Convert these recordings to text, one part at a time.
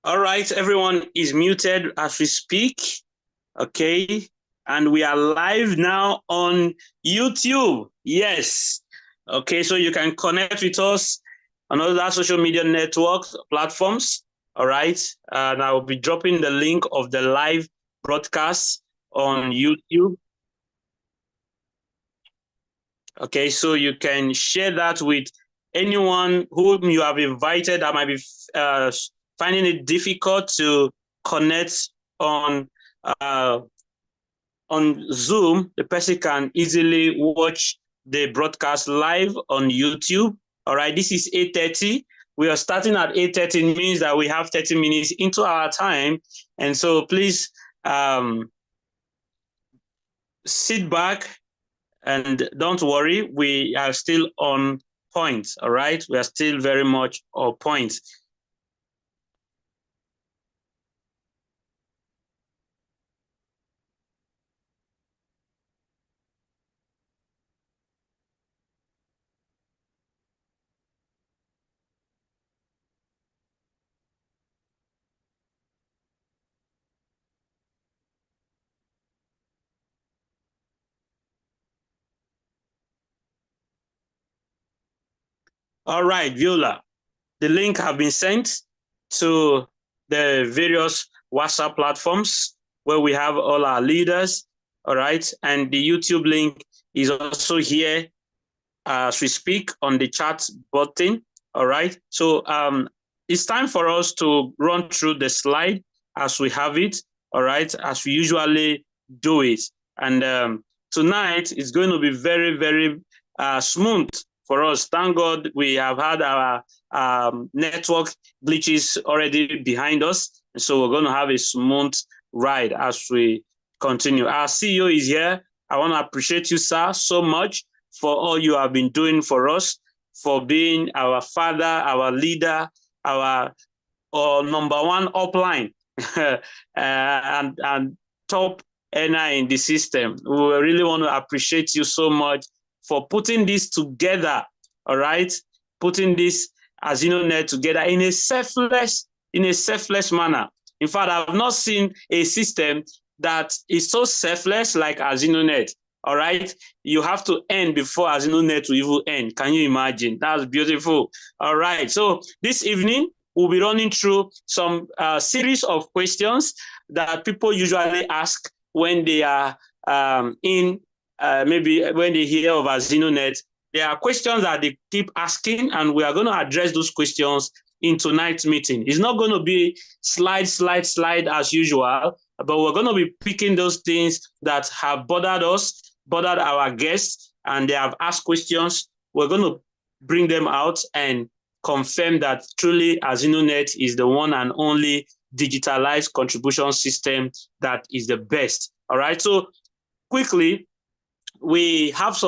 All right, everyone is muted as we speak. Okay, and we are live now on YouTube. Yes. Okay, so you can connect with us on other social media network platforms. All right, and I will be dropping the link of the live broadcast on YouTube. Okay, so you can share that with anyone whom you have invited that might be finding it difficult to connect on uh, Zoom. The person can easily watch the broadcast live on YouTube. All right, this is 8:30. We are starting at 8:30. Means that we have 30 minutes into our time, and so please sit back and don't worry. We are still on point. All right, we are still very much on point. All right, Viola, the link have been sent to the various WhatsApp platforms where we have all our leaders. All right, and the YouTube link is also here as we speak on the chat button. All right, so it's time for us to run through the slide as we have it. All right, as we usually do it, and tonight is going to be very, very smooth for us. Thank God we have had our network glitches already behind us, so we're going to have a smooth ride as we continue. Our CEO is here. I want to appreciate you, sir, so much for all you have been doing for us, for being our father, our leader, our number one upline, and top earner in the system. We really want to appreciate you so much for putting this together. All right, putting this AZINONET together in a selfless manner. In fact, I've not seen a system that is so selfless like AZINONET. All right, you have to end before AZINONET will even end. Can you imagine? That's beautiful. All right, so this evening we'll be running through some series of questions that people usually ask when they are maybe when they hear of AZINONET. There are questions that they keep asking, and we are going to address those questions in tonight's meeting. It's not going to be slide as usual, but we're going to be picking those things that have bothered us, bothered our guests, and they have asked questions. We're going to bring them out and confirm that truly AZINONET is the one and only digitalized contribution system that is the best. All right, so quickly, we have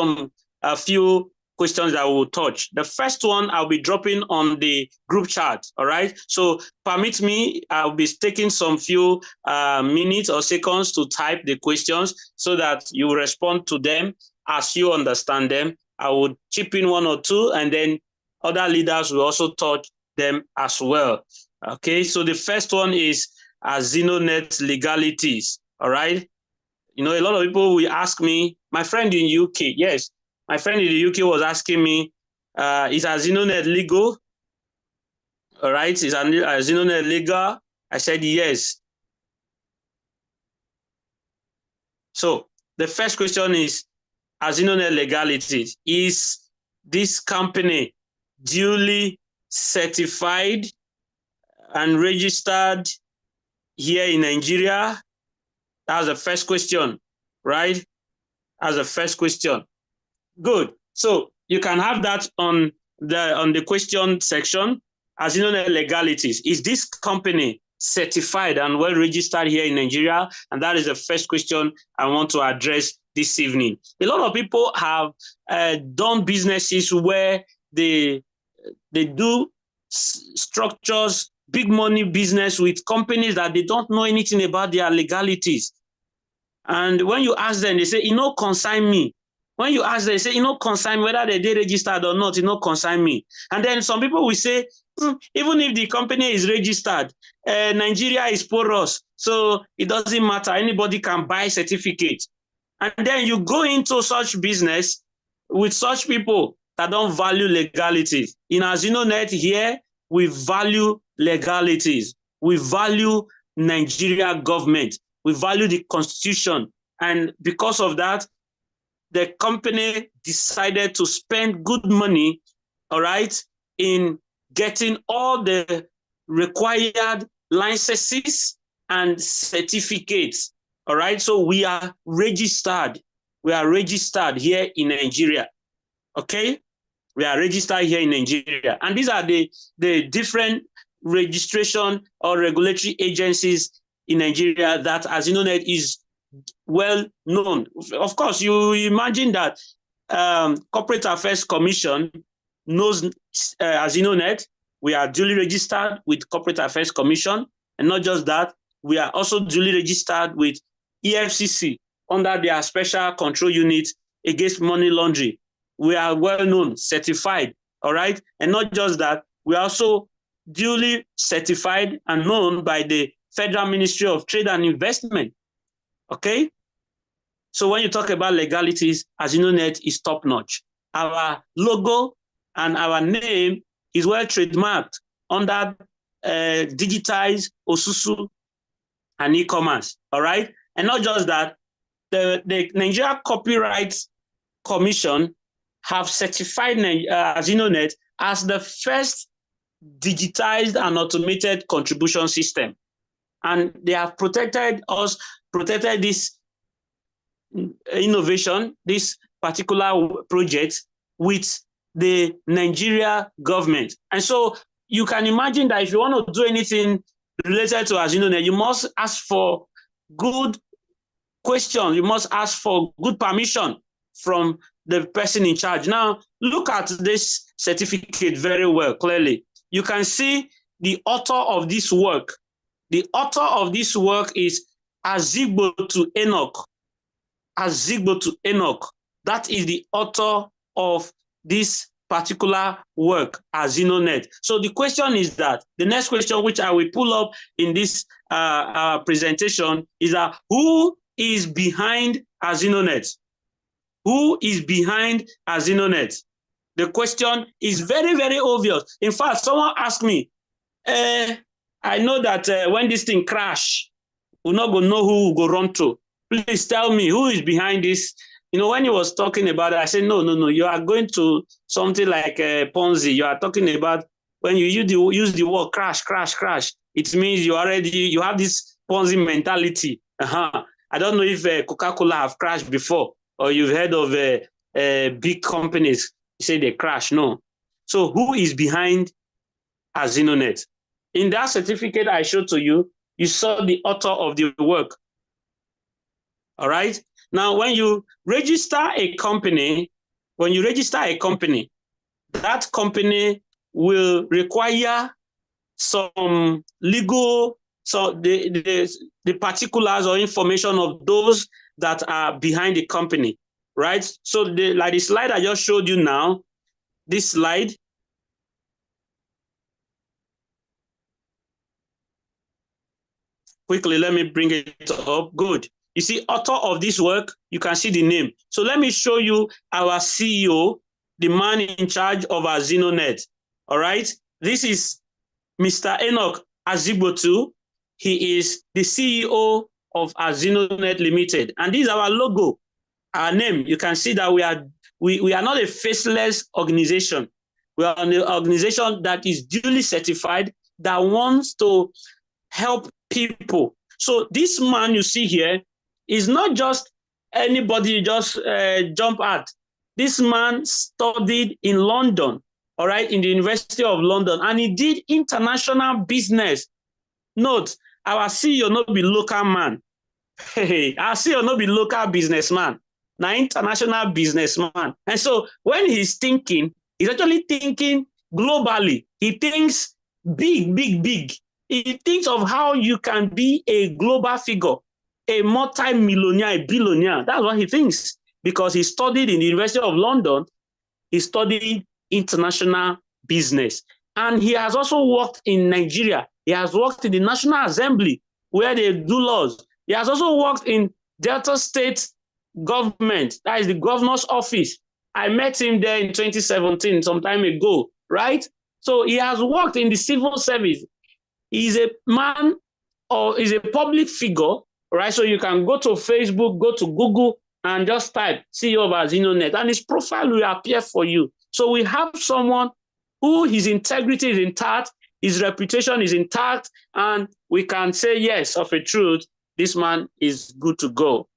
a few questions that we'll touch. The first one I'll be dropping on the group chat. All right. So permit me, I'll be taking some few minutes or seconds to type the questions so that you respond to them as you understand them. I would chip in one or two, and then other leaders will also touch them as well. Okay. So the first one is AZINONET legalities. All right. You know, a lot of people will ask me, my friend in UK, yes, my friend in the UK was asking me, is AZINONET legal? All right, is AZINONET legal? I said yes. So the first question is AZINONET legality. Is this company duly certified and registered here in Nigeria? That's the first question, right? That's the first question. Good. So you can have that on the question section. AZINONET legalities. Is this company certified and well registered here in Nigeria? And that is the first question I want to address this evening. A lot of people have done businesses where they do structures, big money business with companies that they don't know anything about their legalities. And when you ask them, they say, "You know, consign me." When you ask them, they say, "You know, consign me, whether they registered or not, you know, consign me." And then some people will say, Even if the company is registered, Nigeria is porous, so it doesn't matter. Anybody can buy certificate. And then you go into such business with such people that don't value legalities. In AZINONET here, we value legalities. We value Nigeria government. We value the constitution. And because of that, the company decided to spend good money, all right, in getting all the required licenses and certificates. All right, so we are registered. We are registered here in Nigeria. Okay, we are registered here in Nigeria, and these are the different registration or regulatory agencies in Nigeria that AZINONET is well known. Of course, you imagine that Corporate Affairs Commission knows AZINONET. We are duly registered with Corporate Affairs Commission, and not just that, we are also duly registered with EFCC under their Special Control Unit Against Money Laundering. We are well known, certified, all right? And not just that, we are also duly certified and known by the Federal Ministry of Trade and Investment, okay? So when you talk about legalities, AZINONET is top-notch. Our logo and our name is well trademarked under digitized Osusu and e-commerce, all right? And not just that, the Nigeria Copyright Commission have certified AZINONET as the first digitized and automated contribution system. And they have protected this innovation, this particular project, with the Nigeria government. And so you can imagine that if you want to do anything related to AZINONET, you must ask for good questions. You must ask for good permission from the person in charge. Now, look at this certificate very well, clearly. You can see the author of this work. The author of this work is Azigbotu Enoch. Azigbotu Enoch. That is the author of this particular work, AZINONET. So the question is that, the next question which I will pull up in this presentation is that, who is behind AZINONET? Who is behind AZINONET? The question is very, very obvious. In fact, someone asked me, I know that when this thing crash, we're not going to know who will go run to. Please tell me who is behind this. You know, when he was talking about it, I said, no, you are going to something like Ponzi. You are talking about when you use the word crash. It means you have this Ponzi mentality. I don't know if Coca-Cola have crashed before, or you've heard of big companies say they crash. No. So who is behind AZINONET? In that certificate I showed to you, you saw the author of the work. All right. Now, when you register a company, that company will require some legal, so the particulars or information of those that are behind the company, right? So like the slide I just showed you now, this slide, quickly, let me bring it up. Good. You see, author of this work, you can see the name. So let me show you our CEO, the man in charge of AZINONET. All right. This is Mr. Enoch Azigbotu. He is the CEO of AZINONET Limited. And this is our logo, our name. You can see that we are not a faceless organization. We are an organization that is duly certified, that wants to help people. So this man you see here is not just anybody you just jump at. This man studied in London, all right, in the University of London, and he did international business. Note, our CEO not be local man. Hey, our CEO not be local businessman, now international businessman. And so when he's thinking, he's actually thinking globally. He thinks big. He thinks of how you can be a global figure, a multi-millionaire, a billionaire. That's what he thinks, because he studied in the University of London. He studied international business. And he has also worked in Nigeria. He has worked in the National Assembly where they do laws. He has also worked in Delta State government, that is the governor's office. I met him there in 2017, some time ago, right? So he has worked in the civil service. He's a man or is a public figure, right? So you can go to Facebook, go to Google, and just type CEO of AZINONET, and his profile will appear for you. So we have someone who his integrity is intact, his reputation is intact, and we can say, yes, of a truth, this man is good to go.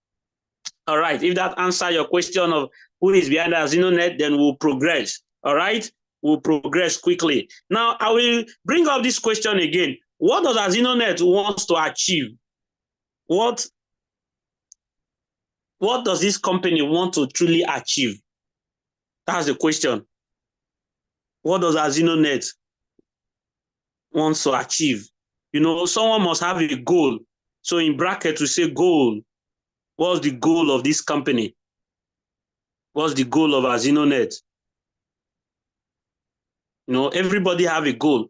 All right, if that answers your question of who is behind AZINONET, then we'll progress. All right, we'll progress quickly. Now, I will bring up this question again. What does AZINONET wants to achieve? What does this company want to truly achieve? That's the question. What does AZINONET wants to achieve? You know, someone must have a goal. So in bracket, we say goal. What's the goal of this company? What's the goal of AZINONET? You know, everybody have a goal.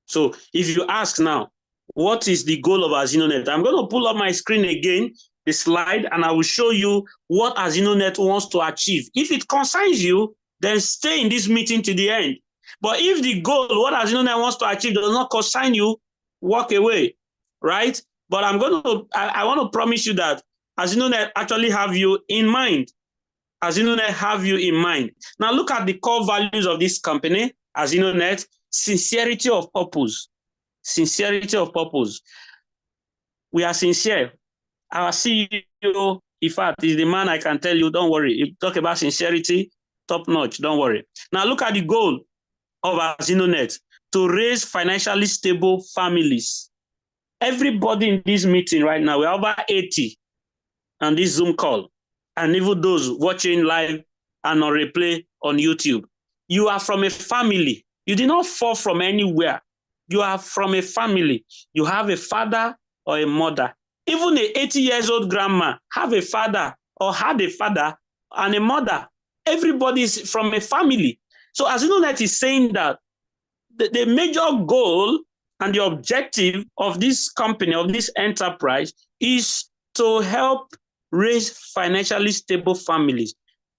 So if you ask now, what is the goal of AZINONET? I'm going to pull up my screen again, the slide, and I will show you what AZINONET wants to achieve. If it concerns you, then stay in this meeting to the end. But if the goal, what AZINONET wants to achieve, does not concern you, walk away, right? But I want to promise you that AZINONET actually have you in mind. AZINONET have you in mind. Now look at the core values of this company, AZINONET. Sincerity of purpose. Sincerity of purpose. We are sincere. Our CEO, in fact, is the man I can tell you, don't worry. You talk about sincerity, top notch, don't worry. Now look at the goal of AZINONET, to raise financially stable families. Everybody in this meeting right now, we're over 80 on this Zoom call, and even those watching live and on replay on YouTube. You are from a family. You did not fall from anywhere. You are from a family. You have a father or a mother. Even a 80-years-old grandma have a father or had a father and a mother. Everybody is from a family. So AZINONET is saying that the major goal and the objective of this company, of this enterprise, is to help raise financially stable families.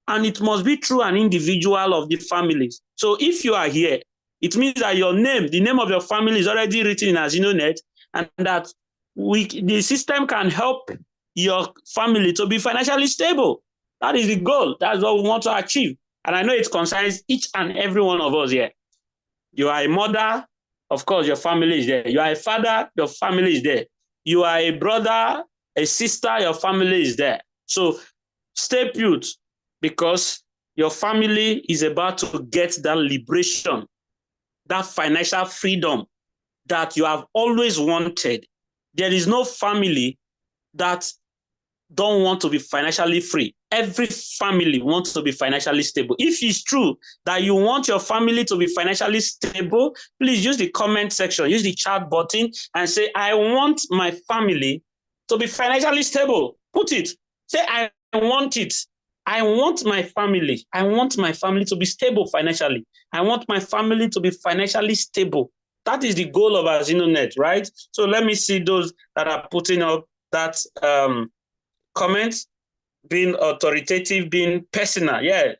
And it must be through an individual of the families. So if you are here, it means that your name, the name of your family is already written in AZINONET, and that the system can help your family to be financially stable. That is the goal. That's what we want to achieve. And I know it concerns each and every one of us here. You are a mother, of course, your family is there. You are a father, your family is there. You are a brother, a sister, your family is there. So stay put, because your family is about to get that liberation, that financial freedom that you have always wanted. There is no family that don't want to be financially free. Every family wants to be financially stable. If it's true that you want your family to be financially stable, please use the comment section, use the chat button and say, I want my family to be financially stable. Put it. Say, I want it. I want my family. I want my family to be stable financially. I want my family to be financially stable. That is the goal of AZINONET, right? So let me see those that are putting up that comments, being authoritative, being personal. Yeah,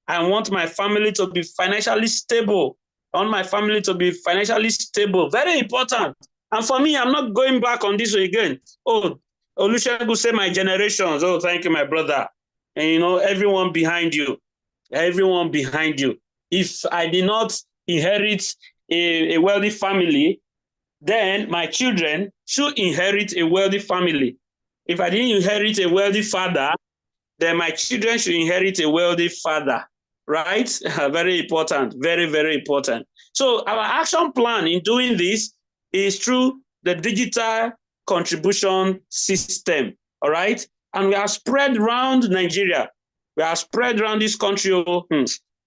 I want my family to be financially stable. I want my family to be financially stable. Very important. And for me, I'm not going back on this again. Oh, Olusegun say my generations. Oh, thank you, my brother. And you know, everyone behind you. Everyone behind you. If I did not inherit a wealthy family, then my children should inherit a wealthy family. If I didn't inherit a wealthy father, then my children should inherit a wealthy father, right? Very important, very, very important. So our action plan in doing this is through the digital contribution system, all right? And we are spread around Nigeria. We are spread around this country.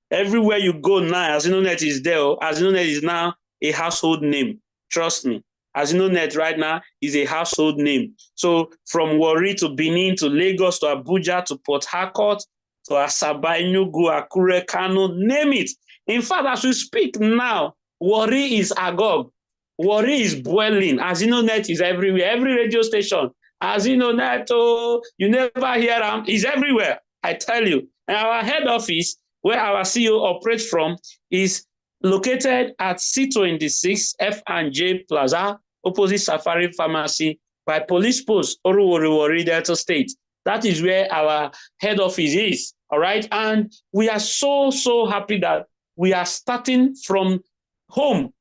Everywhere you go now, AZINONET is there. AZINONET is now a household name. Trust me. AZINONET right now is a household name. So from Warri to Benin to Lagos to Abuja to Port Harcourt, to Asaba, Enugu, Akure, Kano, name it. In fact, as we speak now, Warri is agog. Warri is boiling. AZINONET is everywhere. Every radio station, AZINONET, oh, you never hear them. It's everywhere, I tell you. And our head office, where our CEO operates from, is located at C26 F&J Plaza, opposite Safari Pharmacy, by Police Post, Oruwori, Delta State. That is where our head office is, all right? And we are so, so happy that we are starting from home.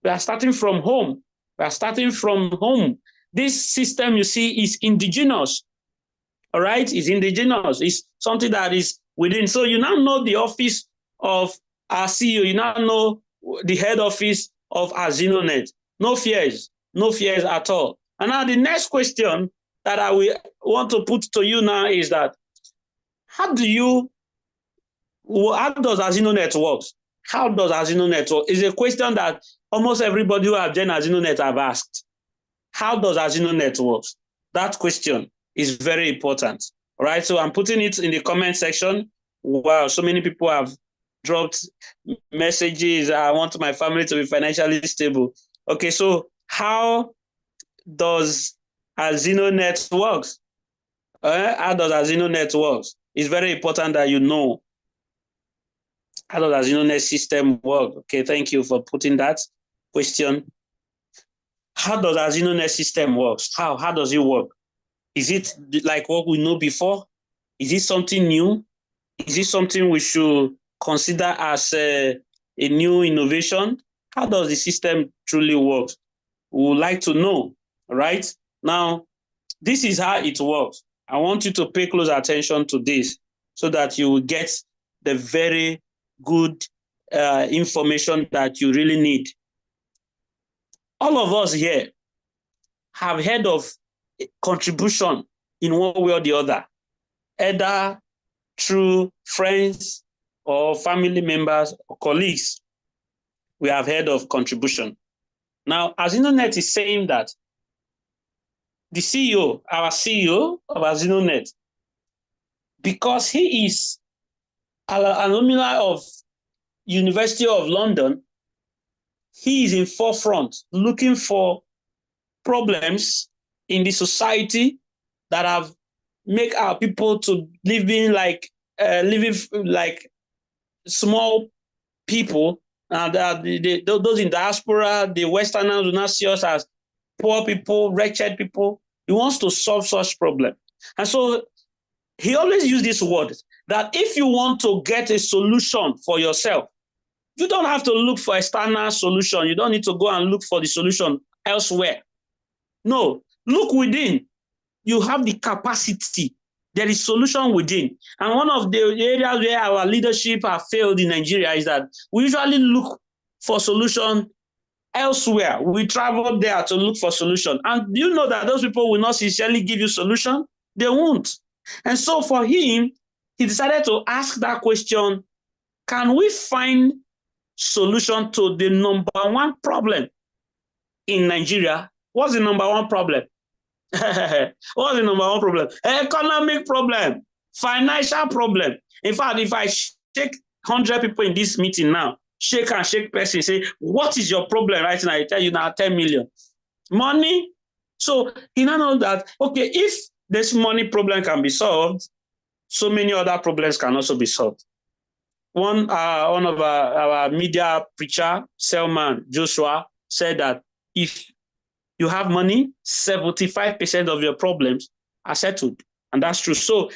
We are starting from home. We are starting from home. This system, you see, is indigenous, all right? It's indigenous. It's something that is within. So you now know the office of our CEO. You now know the head office of AZINONET. No fears at all. And now the next question that I will want to put to you now is that how does AZINONET work? How does AZINONET work? It's a question that almost everybody who have joined AZINONET have asked. How does AZINONET work? That question is very important. All right, so I'm putting it in the comment section. Wow, so many people have dropped messages. I want my family to be financially stable. Okay, so how does AZINONET work? How does AZINONET work? It's very important that you know. How does AZINONET system work? Okay, thank you for putting that question. How does AZINONET system work? How does it work? Is it like what we know before? Is it something new? Is it something we should consider as a new innovation? How does the system truly work? We would like to know, right? Now, this is how it works. I want you to pay close attention to this so that you will get the very good information that you really need. All of us here have heard of contribution in one way or the other, either through friends or family members or colleagues. We have heard of contribution. Now, AZINONET is saying that the CEO, our CEO of AZINONET, because he is an alumni of University of London, he is in forefront looking for problems in the society that have make our people to living like small people, and those in diaspora, the Westerners do not see us as poor people, wretched people. He wants to solve such problem, and so he always uses this word that if you want to get a solution for yourself, you don't have to look for external solution. You don't need to go and look for the solution elsewhere. No, look within. You have the capacity. There is solution within. And one of the areas where our leadership have failed in Nigeria is that we usually look for solution elsewhere. We travel there to look for solution. And you know that those people will not sincerely give you solution. They won't. And so for him, he decided to ask that question, can we find solution to the number one problem in Nigeria? What's the number one problem? What's the number one problem? Economic problem, financial problem. In fact, if I shake 100 people in this meeting now, shake person, say, what is your problem right now? I tell you now, 10 million. Money. So you know that, okay, if this money problem can be solved, so many other problems can also be solved. One of our media preacher, Selman Joshua, said that if you have money, 75% of your problems are settled. And that's true. So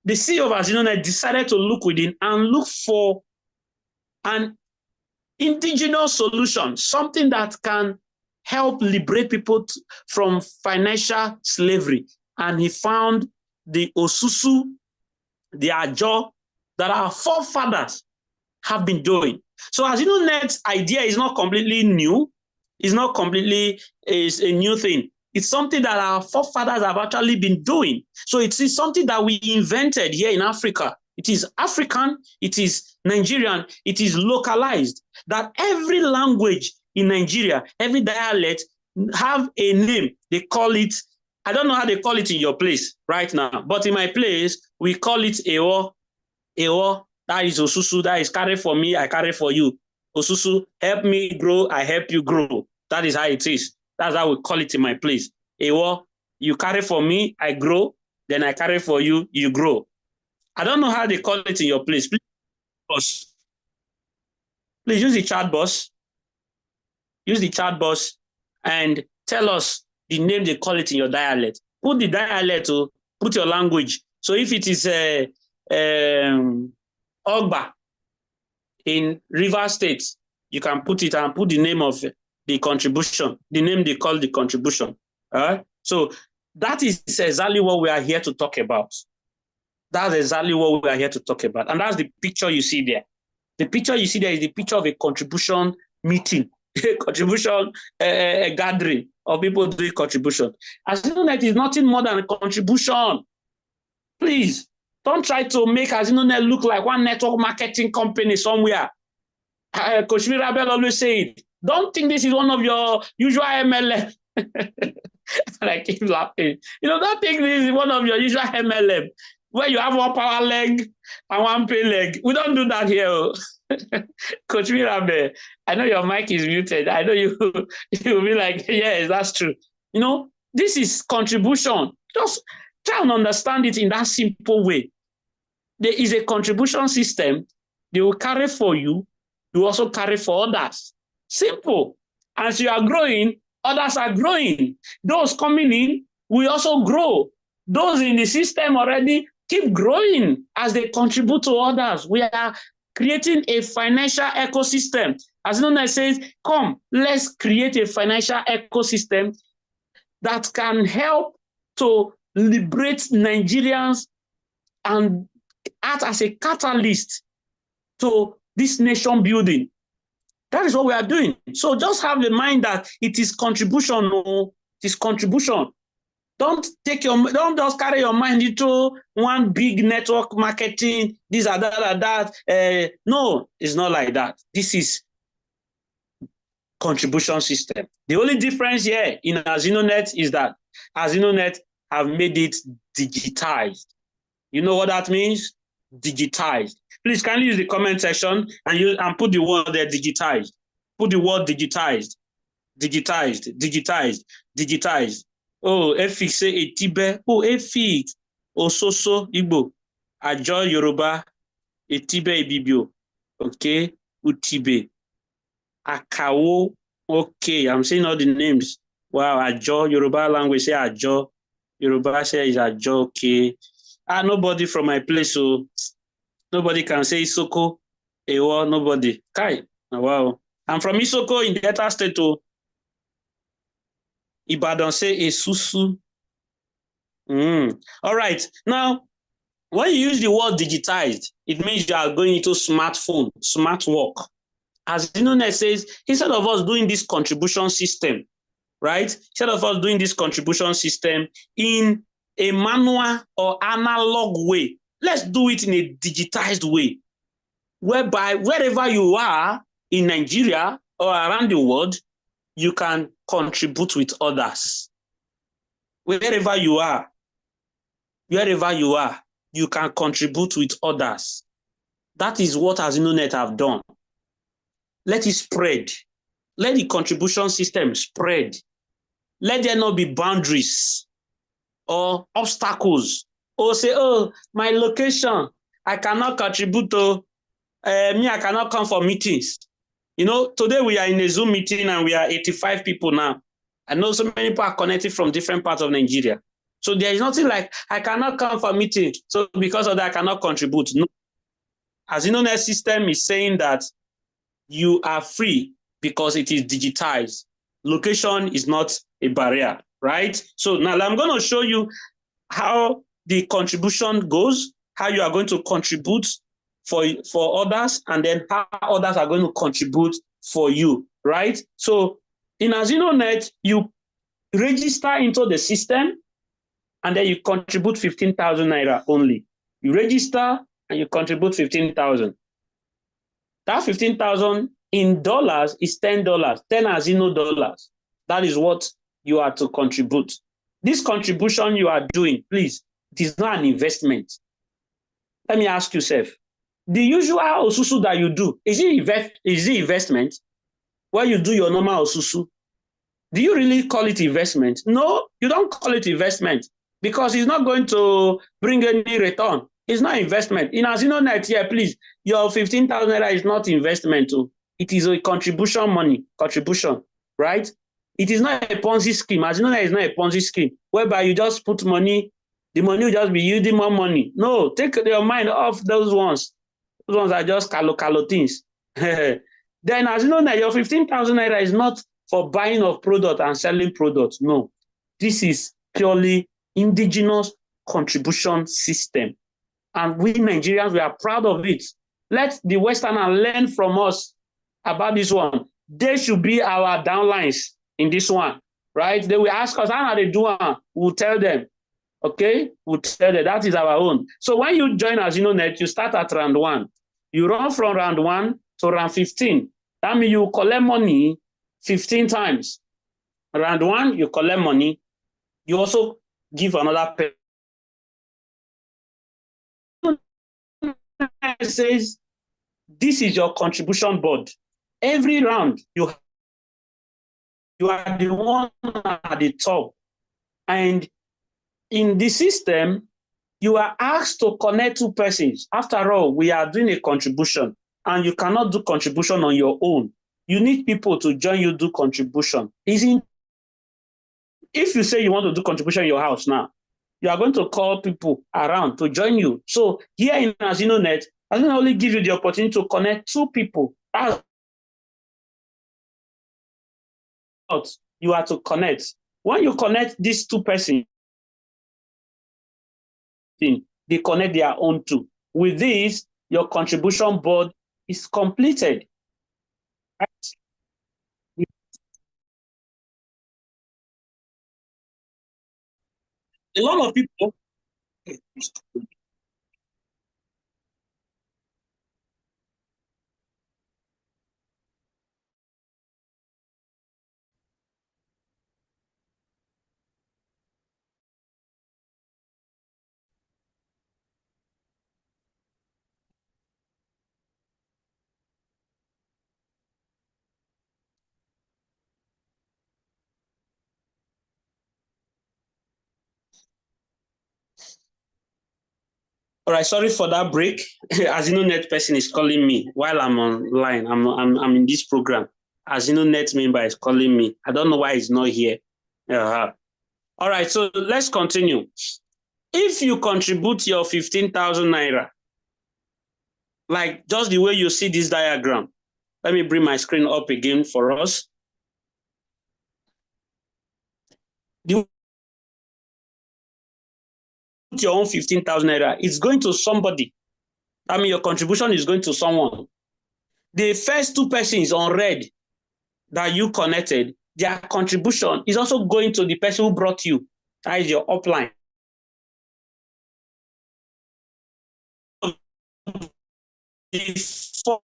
the CEO of AZINONET decided to look within and look for an indigenous solution, something that can help liberate people from financial slavery. And he found the Osusu, the Ajo, that our forefathers have been doing. So AZINONET's idea is not completely new. It's not completely a new thing. It's something that our forefathers have actually been doing. So it is something that we invented here in Africa. It is African, it is Nigerian, it is localized. That every language in Nigeria, every dialect have a name. They call it, I don't know how they call it in your place right now, but in my place, we call it Ewo. Ewo, that is Osusu, that is carry for me, I carry for you. Osusu, help me grow, I help you grow. That is how it is. That's how we call it in my place. Ewo, you carry for me, I grow, then I carry for you, you grow. I don't know how they call it in your place. Please, boss. Please use the chat box. Use the chat box and tell us the name they call it in your dialect. Put the dialect, put your language. So if it is Ogba in Rivers State, you can put it and put the name of the contribution, the name they call the contribution. So that is exactly what we are here to talk about. That's exactly what we are here to talk about. And that's the picture you see there. The picture you see there is the picture of a contribution meeting, a contribution a gathering of people doing contribution. AZINONET is nothing more than a contribution. Please, don't try to make AZINONET look like one network marketing company somewhere. Coach Mirabel always said, don't think this is one of your usual MLM. And I keep laughing. Don't think this is one of your usual MLM where you have one power leg and one pay leg. We don't do that here. Coach Mirabel, I know your mic is muted. I know you will be like, yes, that's true. This is contribution. Just try and understand it in that simple way. There is a contribution system. They will carry for you. You also carry for others. Simple. As you are growing, others are growing. Those coming in will also grow. Those in the system already keep growing as they contribute to others. We are creating a financial ecosystem. AZINONET says, come, let's create a financial ecosystem that can help to liberate Nigerians and act as a catalyst to this nation building. That is what we are doing. So just have in mind that it is contribution. No, it is contribution. Don't just carry your mind into one big network marketing, this or that. No, it's not like that. This is contribution system. The only difference here in AZINONET is that AZINONET have made it digitized. You know what that means? Digitized. Please, can you use the comment section and put the word there, digitized. Put the word digitized. Digitized, digitized, digitized. Oh, Efik say Etibe. Oh, Efik. Ososo Igbo. Ajo Yoruba. Etibe Ibibio. Okay. Utibe. Akawo. Okay. I'm saying all the names. Wow. Ajo. Yoruba language say Ajo. Yoruba say is Ajo. Okay. Nobody from my place. So nobody can say Isoko. Ewo. Nobody. Kai. Wow. I'm from Isoko in Delta State. Ibadan say Esusu. All right. Now, when you use the word digitized, it means you are going into smartphone, smart work. AZINONET says, instead of us doing this contribution system, right? Instead of us doing this contribution system in a manual or analog way, let's do it in a digitized way, whereby wherever you are in Nigeria or around the world, you can contribute with others. Wherever you are, you can contribute with others. That is what AZINONET have done. Let it spread. Let the contribution system spread. Let there not be boundaries or obstacles. Or say, oh, my location, I cannot contribute to, I cannot come for meetings. Today we are in a Zoom meeting and we are 85 people now. I know so many people are connected from different parts of Nigeria. So there is nothing like, I cannot come for a meeting. So because of that, I cannot contribute. No. AZINONET system is saying that you are free because it is digitized. Location is not a barrier, right? So now I'm going to show you how the contribution goes, how you are going to contribute for others, and then how others are going to contribute for you, right? So in AZINONET, you register into the system, and then you contribute 15,000 naira only. You register and you contribute 15,000. That 15,000 in dollars is $10, 10 Azino dollars. That is what you are to contribute. This contribution you are doing, please, it is not an investment. Let me ask you, Seth, The usual osusu that you do, is it investment? Where you do your normal osusu, do you really call it investment? No, you don't call it investment because it's not going to bring any return. It's not investment. In AZINONET here, please, your 15,000 naira is not investment. It is a contribution money, contribution, right? It is not a Ponzi scheme. AZINONET is not a Ponzi scheme whereby you just put money, the money will just be yielding more money. No, take your mind off those ones. Those ones are just calo things. Then AZINONET, your 15,000 naira is not for buying of product and selling products. No, this is purely indigenous contribution system. And we Nigerians, we are proud of it. Let the Westerner learn from us about this one. They should be our downlines in this one, right? They will ask us, how are they doing? We'll tell them, okay? We'll tell them that is our own. So when you join AZINONET, you start at round 1. You run from round 1 to round 15. That means you collect money 15 times. Round 1, you collect money. You also give another pay. It says, this is your contribution board. Every round, you are the one at the top. And in the system, you are asked to connect 2 persons. After all, we are doing a contribution, and you cannot do contribution on your own. You need people to join you do contribution. If you say you want to do contribution in your house now, you are going to call people around to join you. So here in AZINONET, AZINONET only gives you the opportunity to connect 2 people. You are to connect. When you connect these 2 persons, they connect their own too. With this, your contribution board is completed. A lot of people. All right, sorry for that break. AZINONET person is calling me while I'm online. I'm in this program. AZINONET member is calling me. I don't know why he's not here. All right, so let's continue. If you contribute your 15,000 naira, like just the way you see this diagram, let me bring my screen up again for us. Your own 15,000 naira, it's going to somebody. I mean, your contribution is going to someone. The first 2 persons on red that you connected, their contribution is also going to the person who brought you. That is your upline. The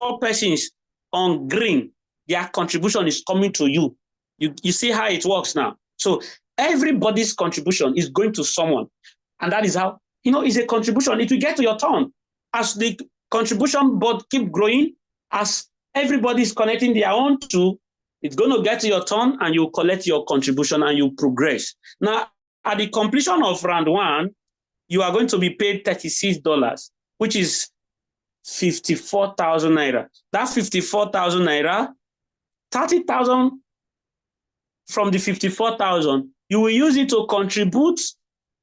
4 persons on green, their contribution is coming to you. You see how it works now. So everybody's contribution is going to someone. And that is how, it's a contribution. It will get to your turn. As the contribution board keep growing, as everybody is connecting their own to, it's going to get to your turn and you collect your contribution and you progress. Now, at the completion of round 1, you are going to be paid $36, which is 54,000 naira. That 54,000 naira, 30,000 from the 54,000, you will use it to contribute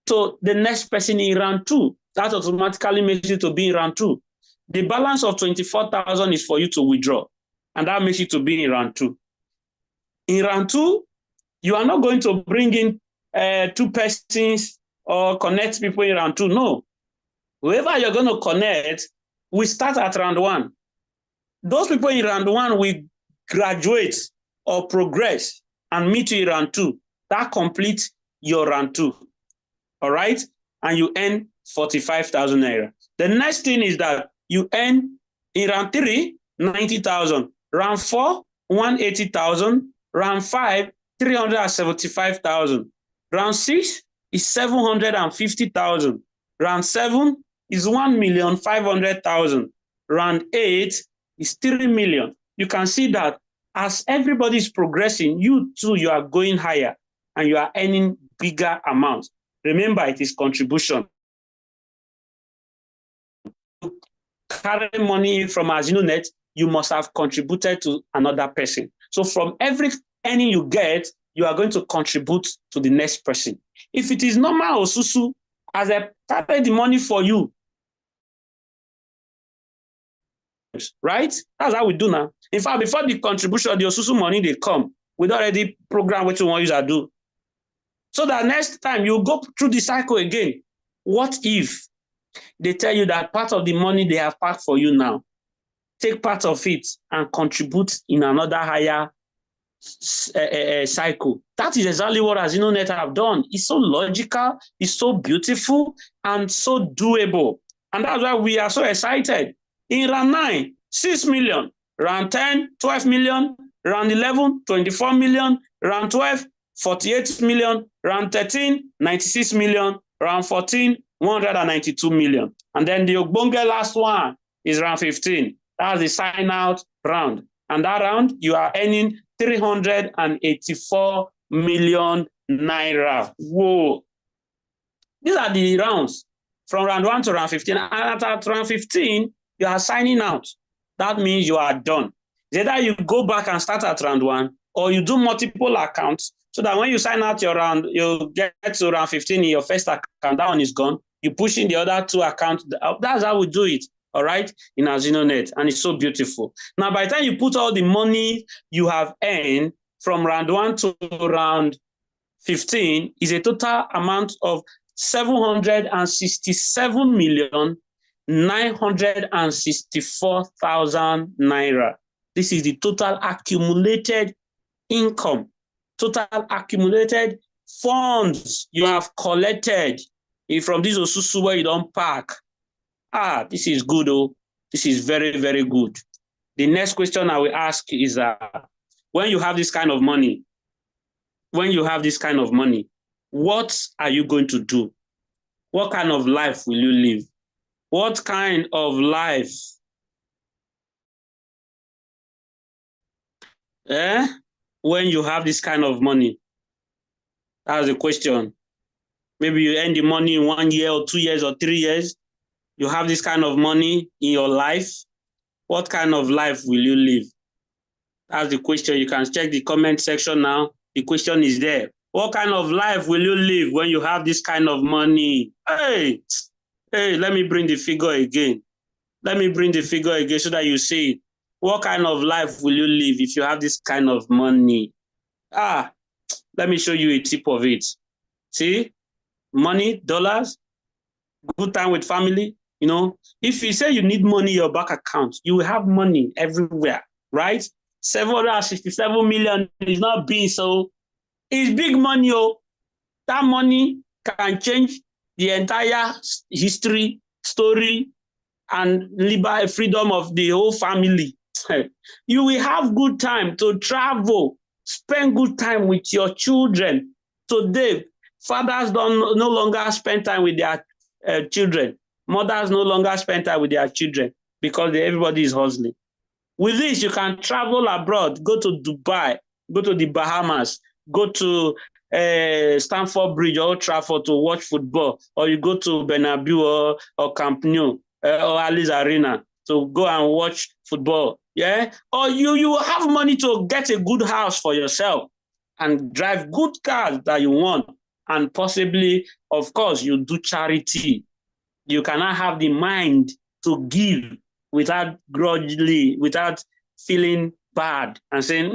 to the next person in round 2. That automatically makes you to be in round 2. The balance of 24,000 is for you to withdraw, and that makes you to be in round 2. In round 2, you are not going to bring in 2 persons or connect people in round 2. No. Whoever you're going to connect, we start at round 1. Those people in round 1 will graduate or progress and meet you in round 2. That completes your round 2. All right? And you earn 45,000 naira. The next thing is that you earn in round 3, 90,000. Round 4, 180,000. Round 5, 375,000. Round 6 is 750,000. Round 7 is 1,500,000. round 8 is 3 million. You can see that as everybody is progressing, you too, you are going higher and you are earning bigger amounts. Remember, it is contribution. Carry money from AZINONET, you must have contributed to another person. So from every earning you get, you are going to contribute to the next person. If it is normal Osusu, as I carry the money for you, right? That's how we do now. In fact, before the contribution, the Osusu money, they come, we'd already program what you want to do. So that next time you go through the cycle again, what if they tell you that part of the money they have packed for you now, take part of it and contribute in another higher cycle? That is exactly what AZINONET have done. It's so logical, it's so beautiful, and so doable. And that's why we are so excited. In round 9, 6 million. Round 10, 12 million. Round 11, 24 million. Round 12, 48 million. Round 13, 96 million. Round 14, 192 million. And then the Ogbonge last one is round 15. That's the sign out round. And that round, you are earning 384 million naira. Whoa. These are the rounds from round 1 to round 15. And at round 15, you are signing out. That means you are done. It's either you go back and start at round 1, or you do multiple accounts so that when you sign out your round, you get to round 15 in your first account, that one is gone. You push in the other 2 accounts. That's how we do it, all right, in AZINONET. And it's so beautiful. Now, by the time you put all the money you have earned from round 1 to round 15, is a total amount of 767,964,000 naira. This is the total accumulated income, total accumulated funds you have collected from this Osusu where you don't park. This is good. Oh, this is very, very good. The next question I will ask is when you have this kind of money, what are you going to do? What kind of life will you live? What kind of life? When you have this kind of money? That's the question. Maybe you earn the money in 1 year or 2 years or 3 years. You have this kind of money in your life. What kind of life will you live? That's the question. You can check the comment section now. The question is there. What kind of life will you live when you have this kind of money? Hey, let me bring the figure again. Let me bring the figure again so that you see it. What kind of life will you live if you have this kind of money? Let me show you a tip of it. See, money, dollars, good time with family. You know, if you say you need money in your bank account, you will have money everywhere, right? 767 million is not being so. It's big money. That money can change the entire history, story, and freedom of the whole family. You will have good time to travel, spend good time with your children. Today, fathers no longer spend time with their children. Mothers no longer spend time with their children because everybody is hustling. With this, you can travel abroad, go to Dubai, go to the Bahamas, go to Stamford Bridge or Old Trafford to watch football, or you go to Bernabeu or Camp Nou or Alice Arena to go and watch football. Yeah, or you have money to get a good house for yourself and drive good cars that you want, and possibly, of course, you do charity. You cannot have the mind to give without grudgingly, without feeling bad and saying,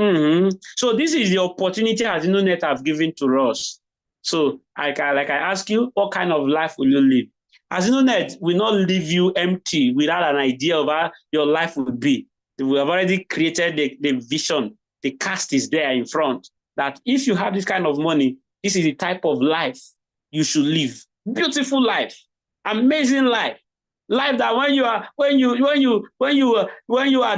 So this is the opportunity AZINONET have given to us. So I ask you, what kind of life will you live? AZINONET will not leave you empty without an idea of how your life will be. We have already created the vision. The cast is there in front that if you have this kind of money, this is the type of life you should live. Beautiful life, amazing life. Life that when you are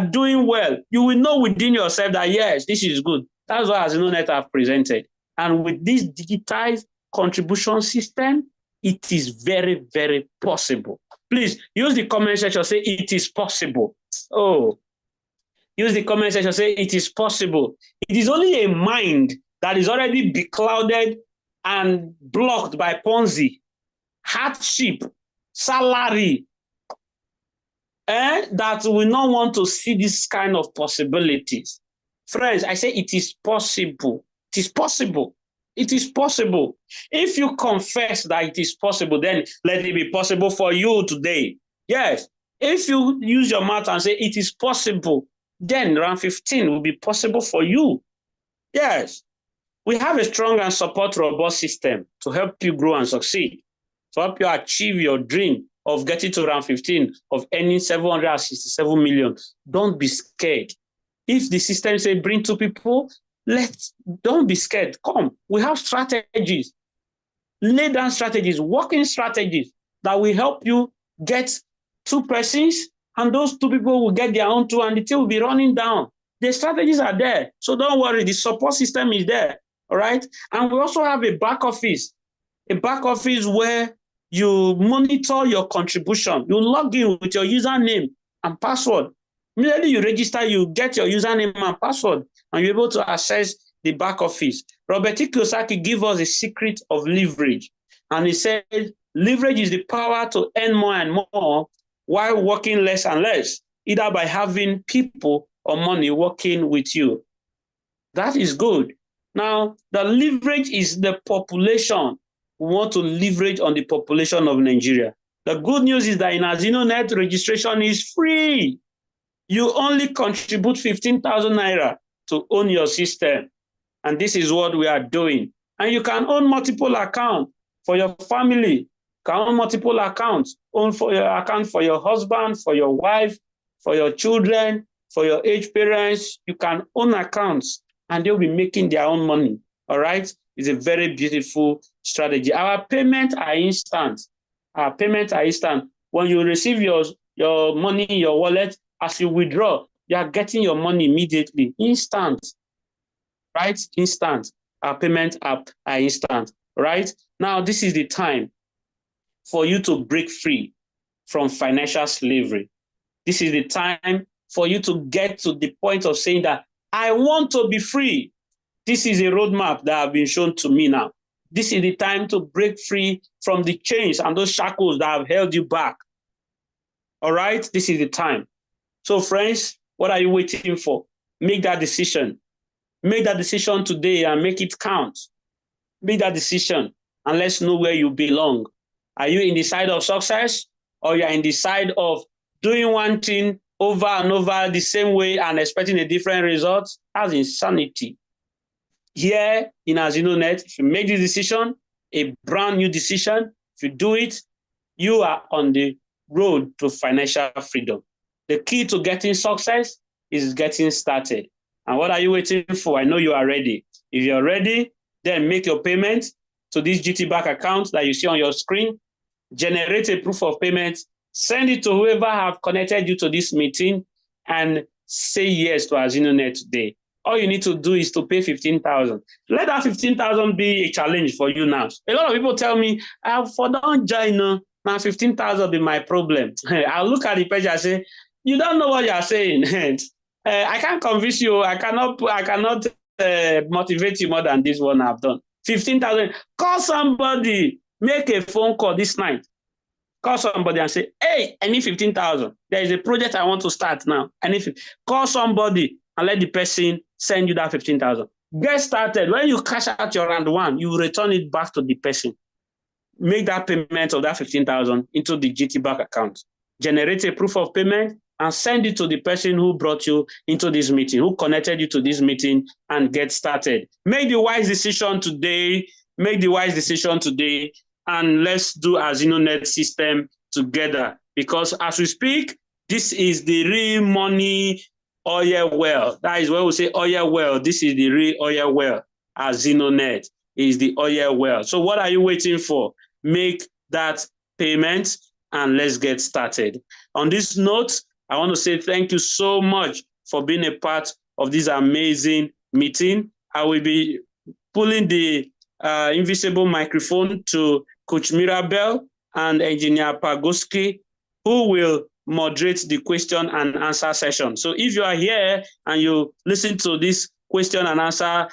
doing well, you will know within yourself that yes, this is good. That's what AZINONET have presented. And with this digitized contribution system, It is very, very possible. Please use the comment section, say it is possible. Oh, use the comment section, say it is possible. It is only a mind that is already beclouded and blocked by Ponzi, hardship, salary, that will not want to see this kind of possibilities. Friends, I say it is possible. It is possible. It is possible. If you confess that it is possible, then let it be possible for you today. Yes. If you use your mouth and say it is possible, then round 15 will be possible for you. Yes. We have a strong and support robust system to help you grow and succeed, to help you achieve your dream of getting to round 15, of earning 767 million. Don't be scared. If the system say bring 2 people, don't be scared. Come, we have strategies. Lay down strategies, working strategies that will help you get 2 persons, and those 2 people will get their own 2, and the thing will be running down. The strategies are there. So don't worry, the support system is there. All right. And we also have a back office where you monitor your contribution. You log in with your username and password. Immediately you register, you get your username and password, and you're able to access the back office. Robert T. Kiyosaki gives us a secret of leverage. And he said, leverage is the power to earn more and more while working less and less, either by having people or money working with you. That is good. Now, the leverage is the population. We want to leverage on the population of Nigeria. The good news is that in AZINONET, registration is free. You only contribute 15,000 naira to own your system. And this is what we are doing. And you can own multiple accounts for your family. You can own multiple accounts. Own for your account for your husband, for your wife, for your children, for your aged parents. You can own accounts, and they'll be making their own money. All right? It's a very beautiful strategy. Our payments are instant. Our payments are instant. When you receive your money in your wallet, as you withdraw, you are getting your money immediately, instant. Right? Instant. Our payments are instant. Right? Now, this is the time for you to break free from financial slavery. This is the time for you to get to the point of saying that I want to be free. This is a roadmap that has been shown to me now. This is the time to break free from the chains and those shackles that have held you back. All right? This is the time. So, friends, what are you waiting for? Make that decision. Make that decision today and make it count. Make that decision and let's know where you belong. Are you in the side of success, or you are in the side of doing one thing over and over the same way and expecting a different result? That's insanity. Here in AZINONET, if you make this decision, a brand new decision, if you do it, you are on the road to financial freedom. The key to getting success is getting started. And what are you waiting for? I know you are ready. If you're ready, then make your payment to this GT Bank account that you see on your screen. Generate a proof of payment. Send it to whoever have connected you to this meeting and say yes to AZINONET today. All you need to do is to pay 15,000. Let that 15,000 be a challenge for you now. A lot of people tell me, for don't join now 15,000 be my problem. I'll look at the page and say, you don't know what you're saying. I can't convince you. I cannot motivate you more than this one I've done. 15,000. Call somebody. Make a phone call this night. Call somebody and say, hey, I need 15,000. There is a project I want to start now. Call somebody and let the person send you that 15,000. Get started. When you cash out your round 1, you return it back to the person. Make that payment of that 15,000 into the GT Bank account. Generate a proof of payment and send it to the person who brought you into this meeting, who connected you to this meeting, and get started. Make the wise decision today. Make the wise decision today, and let's do AZINONET system together. Because as we speak, this is the real money oil well. That is where we say oil well. This is the real oil well. AZINONET is the oil well. So what are you waiting for? Make that payment and let's get started. On this note, I want to say thank you so much for being a part of this amazing meeting. I will be pulling the invisible microphone to Coach Mirabel and Engineer Pagoski, who will moderate the question and answer session. So if you are here and you listen to this question and answer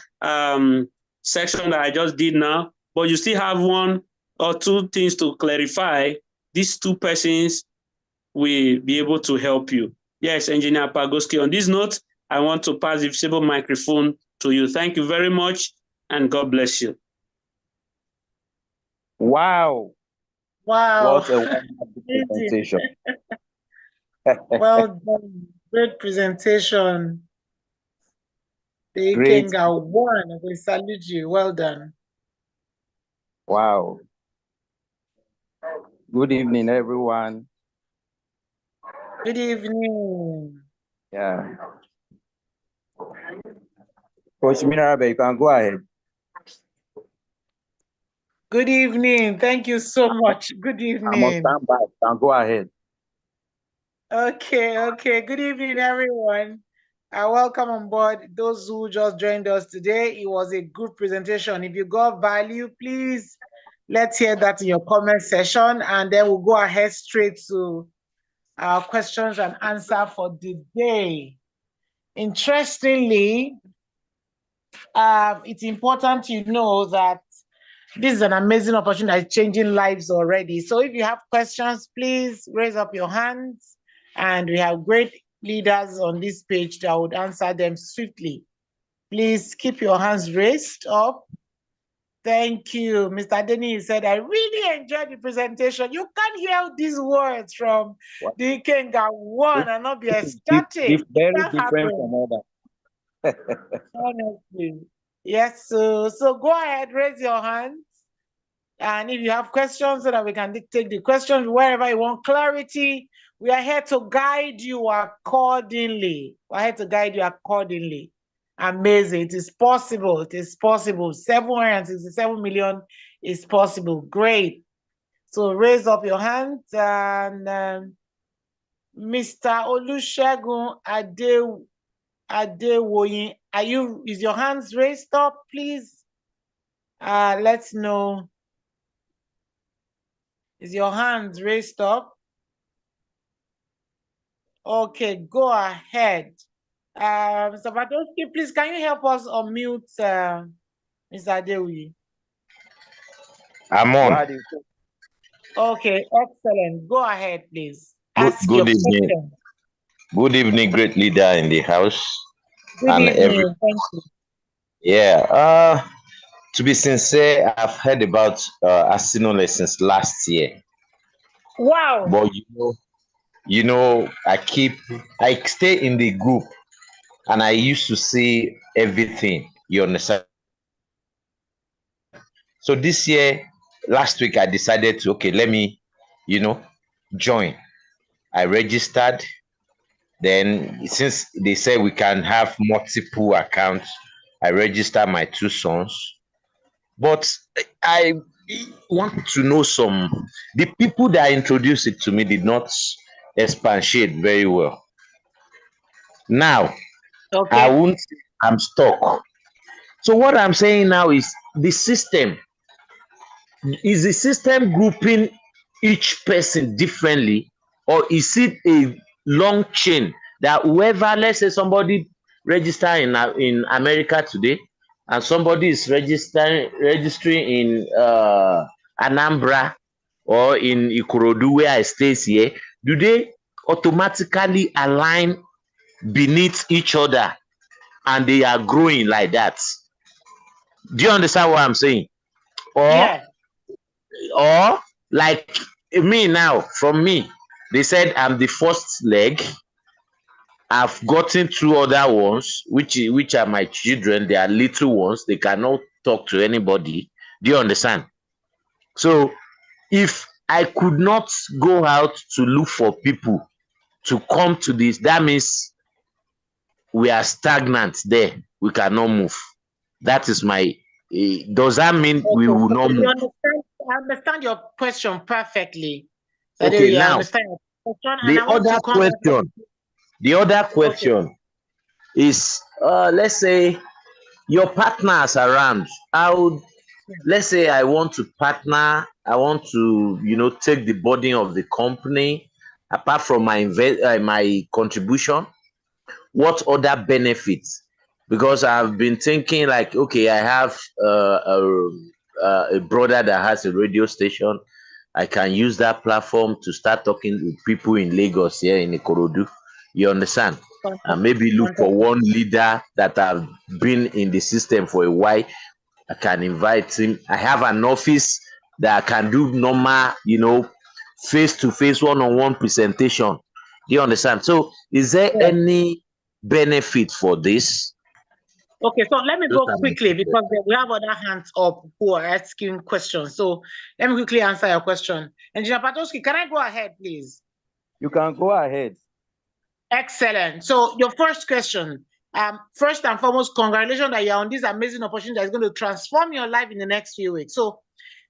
section that I just did now, but you still have one or two things to clarify, these two persons will be able to help you. Yes, Engineer Pagoski, on this note, I want to pass the visible microphone to you. Thank you very much, and God bless you. Wow. Wow. What a wonderful presentation. Well done. Great presentation. The Great. Ikenga won. We salute you. Well done. Wow. Good evening, everyone. Good evening. Yeah. Coach Mirabe, you can go ahead. Good evening. Thank you so much. Good evening. I'm on standby. You can go ahead. Okay. Good evening, everyone. Welcome on board those who just joined us today. It was a good presentation. If you got value, please let's hear that in your comment section, and then we'll go ahead straight to our questions and answer for the day. Interestingly, it's important to know that this is an amazing opportunity that's changing lives already. So if you have questions, please raise up your hands, and we have great leaders on this page that would answer them swiftly. Please keep your hands raised up. Thank you. Mr. Denny said, I really enjoyed the presentation. You can't hear these words from the Ikenga one and not be ecstatic. Very different from others. Honestly. Yes, so go ahead, raise your hands. And if you have questions, so that we can take the questions wherever you want clarity, we are here to guide you accordingly. We're here to guide you accordingly. Amazing. It is possible. It is possible. 767 million is possible. Great. So raise up your hands. And Mr. Olusegun Adewoyin, is your hands raised up, please? Let's know. Is your hands raised up? Okay, go ahead. Mr. Badowski, please, can you help us unmute Mr. Adewi? I'm on. Okay, excellent. Go ahead, please. Good evening. Good evening, great leader in the house. Good evening. Thank you. Yeah. To be sincere, I've heard about AZINONET since last year. Wow. But you know, I stay in the group, and I used to see everything. You understand? So this year, last week, I decided to, okay, let me, join. I registered. Then, since they say we can have multiple accounts, I registered my two sons. But I want to know the people that introduced it to me did not expatiate very well. Now, okay. I'm stuck. So what I'm saying now is the system. Is the system grouping each person differently, or is it a long chain that whoever, let's say somebody register in America today, and somebody is registering in Anambra or in Ikorodu where I stay here, do they automatically align beneath each other and they are growing like that? Do you understand what I'm saying? Or like me now, from me, they said I'm the first leg. I've gotten two other ones, which are my children. They are little ones. They cannot talk to anybody. Do you understand? So if I could not go out to look for people to come to this, that means we are stagnant there. We cannot move. That is my. Does that mean we will not move? I understand your question perfectly. Okay, now understand your question, the other question is, let's say your partners around. How let's say I want to partner, I want to, take the burden of the company apart from my contribution. What other benefits? Because I've been thinking like, okay, I have a brother that has a radio station. I can use that platform to start talking with people in Lagos here in Ikorodu. You understand? And maybe look for one leader that have been in the system for a while. I can invite him. I have an office that I can do normal, face-to-face, one-on-one presentation. Do you understand? So is there any benefit for this? Okay, so let me go quickly because we have other hands up who are asking questions. So let me quickly answer your question. Engineer Patowski, can I go ahead, please? You can go ahead. Excellent. So your first question, first and foremost, congratulations that you're on this amazing opportunity that's going to transform your life in the next few weeks. So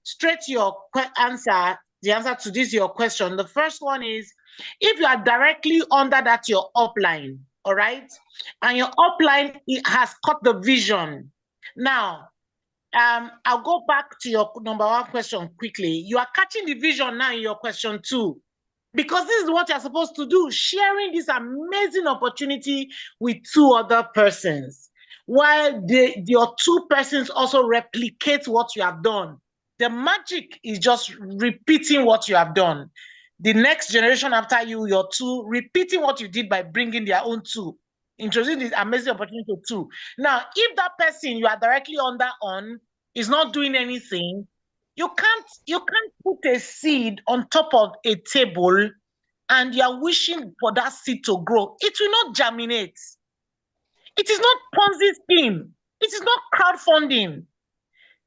straight to your answer, the answer to this, your question. The first one is, if you are directly under that, your upline, all right? And your upline has caught the vision. Now, I'll go back to your number one question quickly. You are catching the vision now in your question two, because this is what you're supposed to do, sharing this amazing opportunity with two other persons, while your two persons also replicate what you have done. The magic is just repeating what you have done. The next generation after you, your two, repeating what you did by bringing their own two, introducing this amazing opportunity to two. Now, if that person you are directly under on is not doing anything, you can't put a seed on top of a table and you are wishing for that seed to grow. It will not germinate. It is not Ponzi scheme. It is not crowdfunding.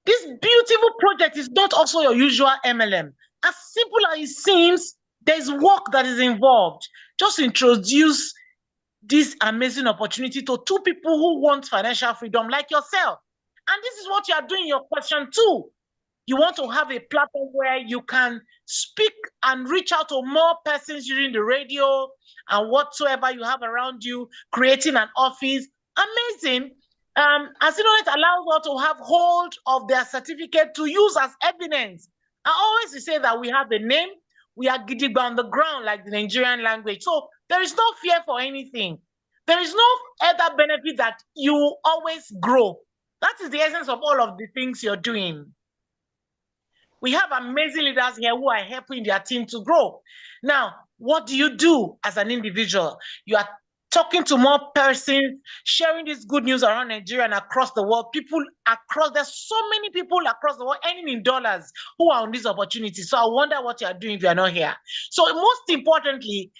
This beautiful project is not also your usual MLM. As simple as it seems, there's work that is involved. Just introduce this amazing opportunity to two people who want financial freedom like yourself. And this is what you are doing in your question too. You want to have a platform where you can speak and reach out to more persons using the radio and whatsoever you have around you, creating an office. Amazing. AZINONET allows us to have hold of their certificate to use as evidence. I always say that we have a name, we are gidigba on the ground like the Nigerian language. So there is no fear for anything. There is no other benefit that you always grow. That is the essence of all of the things you're doing. We have amazing leaders here who are helping their team to grow. Now, what do you do as an individual? You are talking to more persons, sharing this good news around Nigeria and across the world. There's so many people across the world earning in dollars who are on this opportunity. So I wonder what you are doing if you are not here. So most importantly,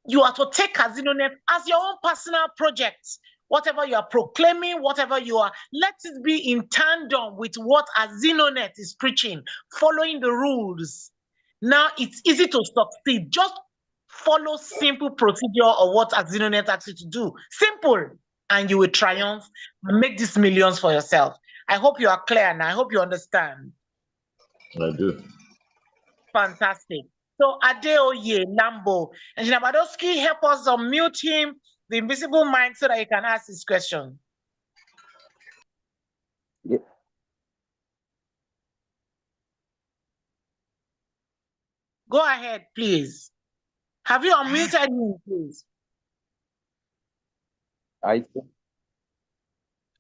you are to take AZINONET as your own personal project. Whatever you are proclaiming, whatever you are, let it be in tandem with what AZINONET is preaching, following the rules. Now it's easy to succeed. Just follow simple procedure of what AZINONET asks you to do. Simple, and you will triumph and make these millions for yourself. I hope you are clear and I hope you understand. I do. Fantastic. So Adeoye Lambo, Engineer Badowski, help us unmute him, the invisible mind, so that he can ask his question. Yeah. Go ahead, please. Have you unmuted him, please?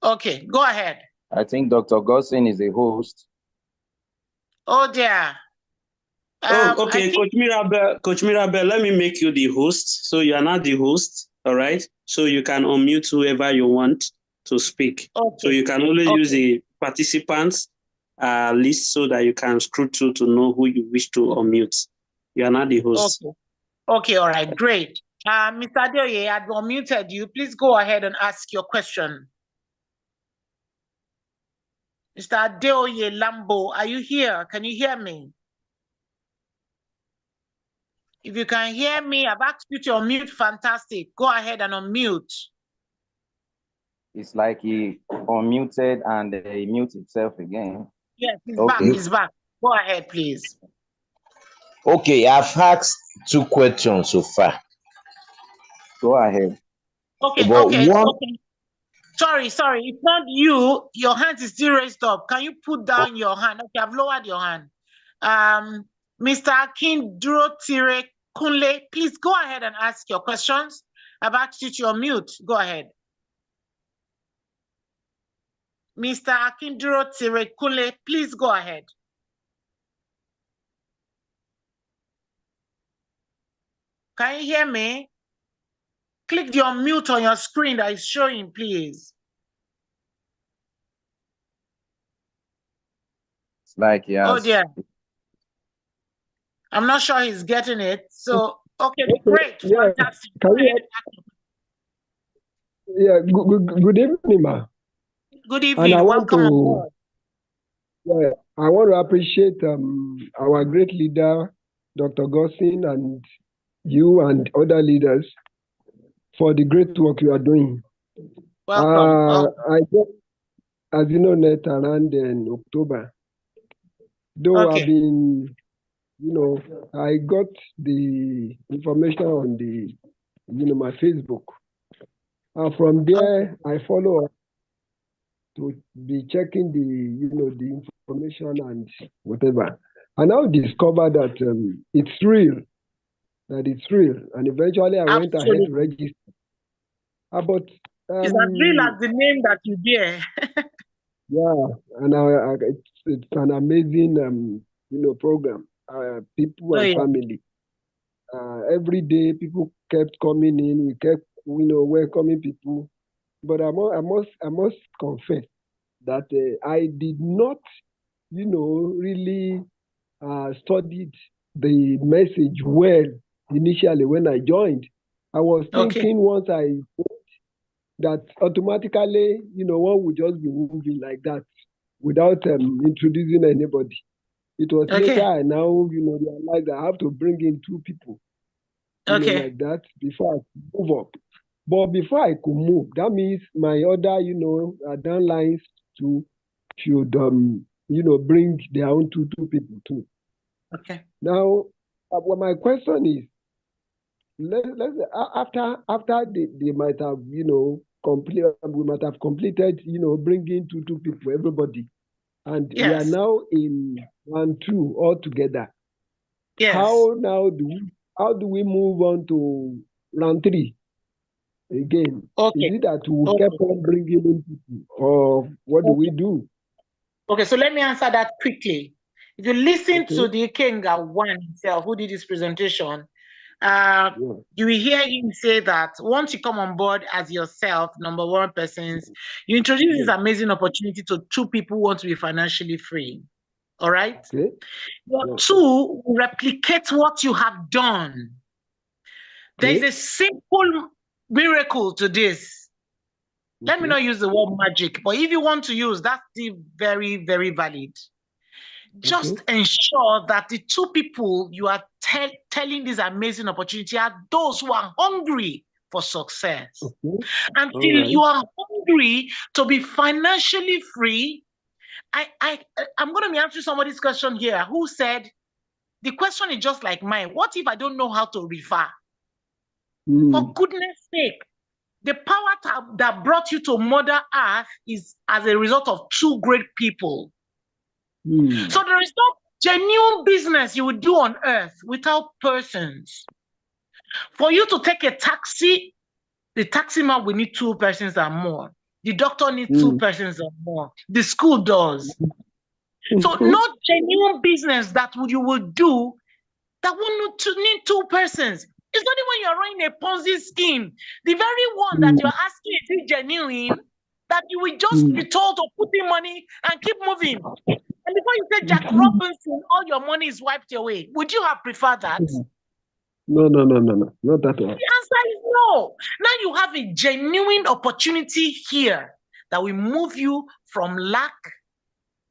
Okay, go ahead. I think Dr. Gossin is a host. Oh dear. Okay, Coach Mirabel, let me make you the host. So you are not the host, all right? So you can unmute whoever you want to speak. Okay. So you can always use the participants list so that you can scroll through to know who you wish to unmute. You are not the host. Okay, all right, great. Mr. Adeoye, I've unmuted you. Please go ahead and ask your question. Mr. Adeoye Lambo, are you here? Can you hear me? If you can hear me, I've asked you to unmute. Fantastic. Go ahead and unmute. It's like he unmuted and he mutes himself again. Yes, he's back. He's back. Go ahead, please. Okay, I've asked 2 questions so far. Go ahead. Okay, But okay. Sorry, it's not you. Your hand is still raised up. Can you put down your hand? Okay, I've lowered your hand. Mr. Akinduro Tire Kunle, please go ahead and ask your questions. I've asked you to unmute. Go ahead. Mr. Akinduro Tire Kunle, please go ahead. Can you hear me? Click the unmute on your screen that is showing, please. It's like he has. Oh dear. I'm not sure he's getting it. So, okay, great. Yeah. Fantastic. Good evening, ma. Good evening. And Welcome on board. Yeah, I want to appreciate our great leader, Dr. Gossin, and you and other leaders for the great work you are doing. Welcome. I got AZINONET around in October. Though Okay. I've been, I got the information on the, my Facebook. And from there, I follow up to be checking the information and whatever. I now discovered that it's real, And eventually I went ahead to register. But is that real as the name that you bear? Yeah, and it's an amazing, program. People and family. Every day, people kept coming in. We kept, welcoming people. But I must confess that I did not, really studied the message well initially when I joined. I was thinking once I that automatically, one would just be moving like that without introducing anybody. It was later I now, realized I have to bring in two people, like that before I could move up. But before I could move, that means my other, downlines should, bring their own two people too. Okay. Now, well, my question is, let's after they might have, we might have completed, bringing two people, everybody, and we are now in 1, 2 all together. Yes. How do we move on to round 3 again? Is it that we keep on bringing in people, or what do we do? Okay, so let me answer that quickly. If you listen to the Ikenga one himself, who did this presentation, you will hear him say that once you come on board as yourself, number one persons, you introduce this amazing opportunity to 2 people who want to be financially free. All right? Your 2 replicate what you have done. There is a simple miracle to this. Let me not use the word magic, but if you want to use, that's still very, very valid. Just ensure that the 2 people you are telling this amazing opportunity are those who are hungry for success. Until you are hungry to be financially free, I'm going to be answering somebody's question here who said, the question is just like mine. What if I don't know how to refer? For goodness sake, the power that brought you to Mother Earth is as a result of 2 great people. So there is no genuine business you would do on earth without persons. For you to take a taxi, the taxi man will need 2 persons and more. The doctor needs 2 persons and more. The school does. So no genuine business that you would do that will need 2 persons. It's only when you're running a Ponzi scheme, the very one that you're asking is it genuine, that you will just be told to put in money and keep moving. And before you say Jack Robinson, all your money is wiped away. Would you have preferred that? No, not that one. The answer is no. Now you have a genuine opportunity here that will move you from lack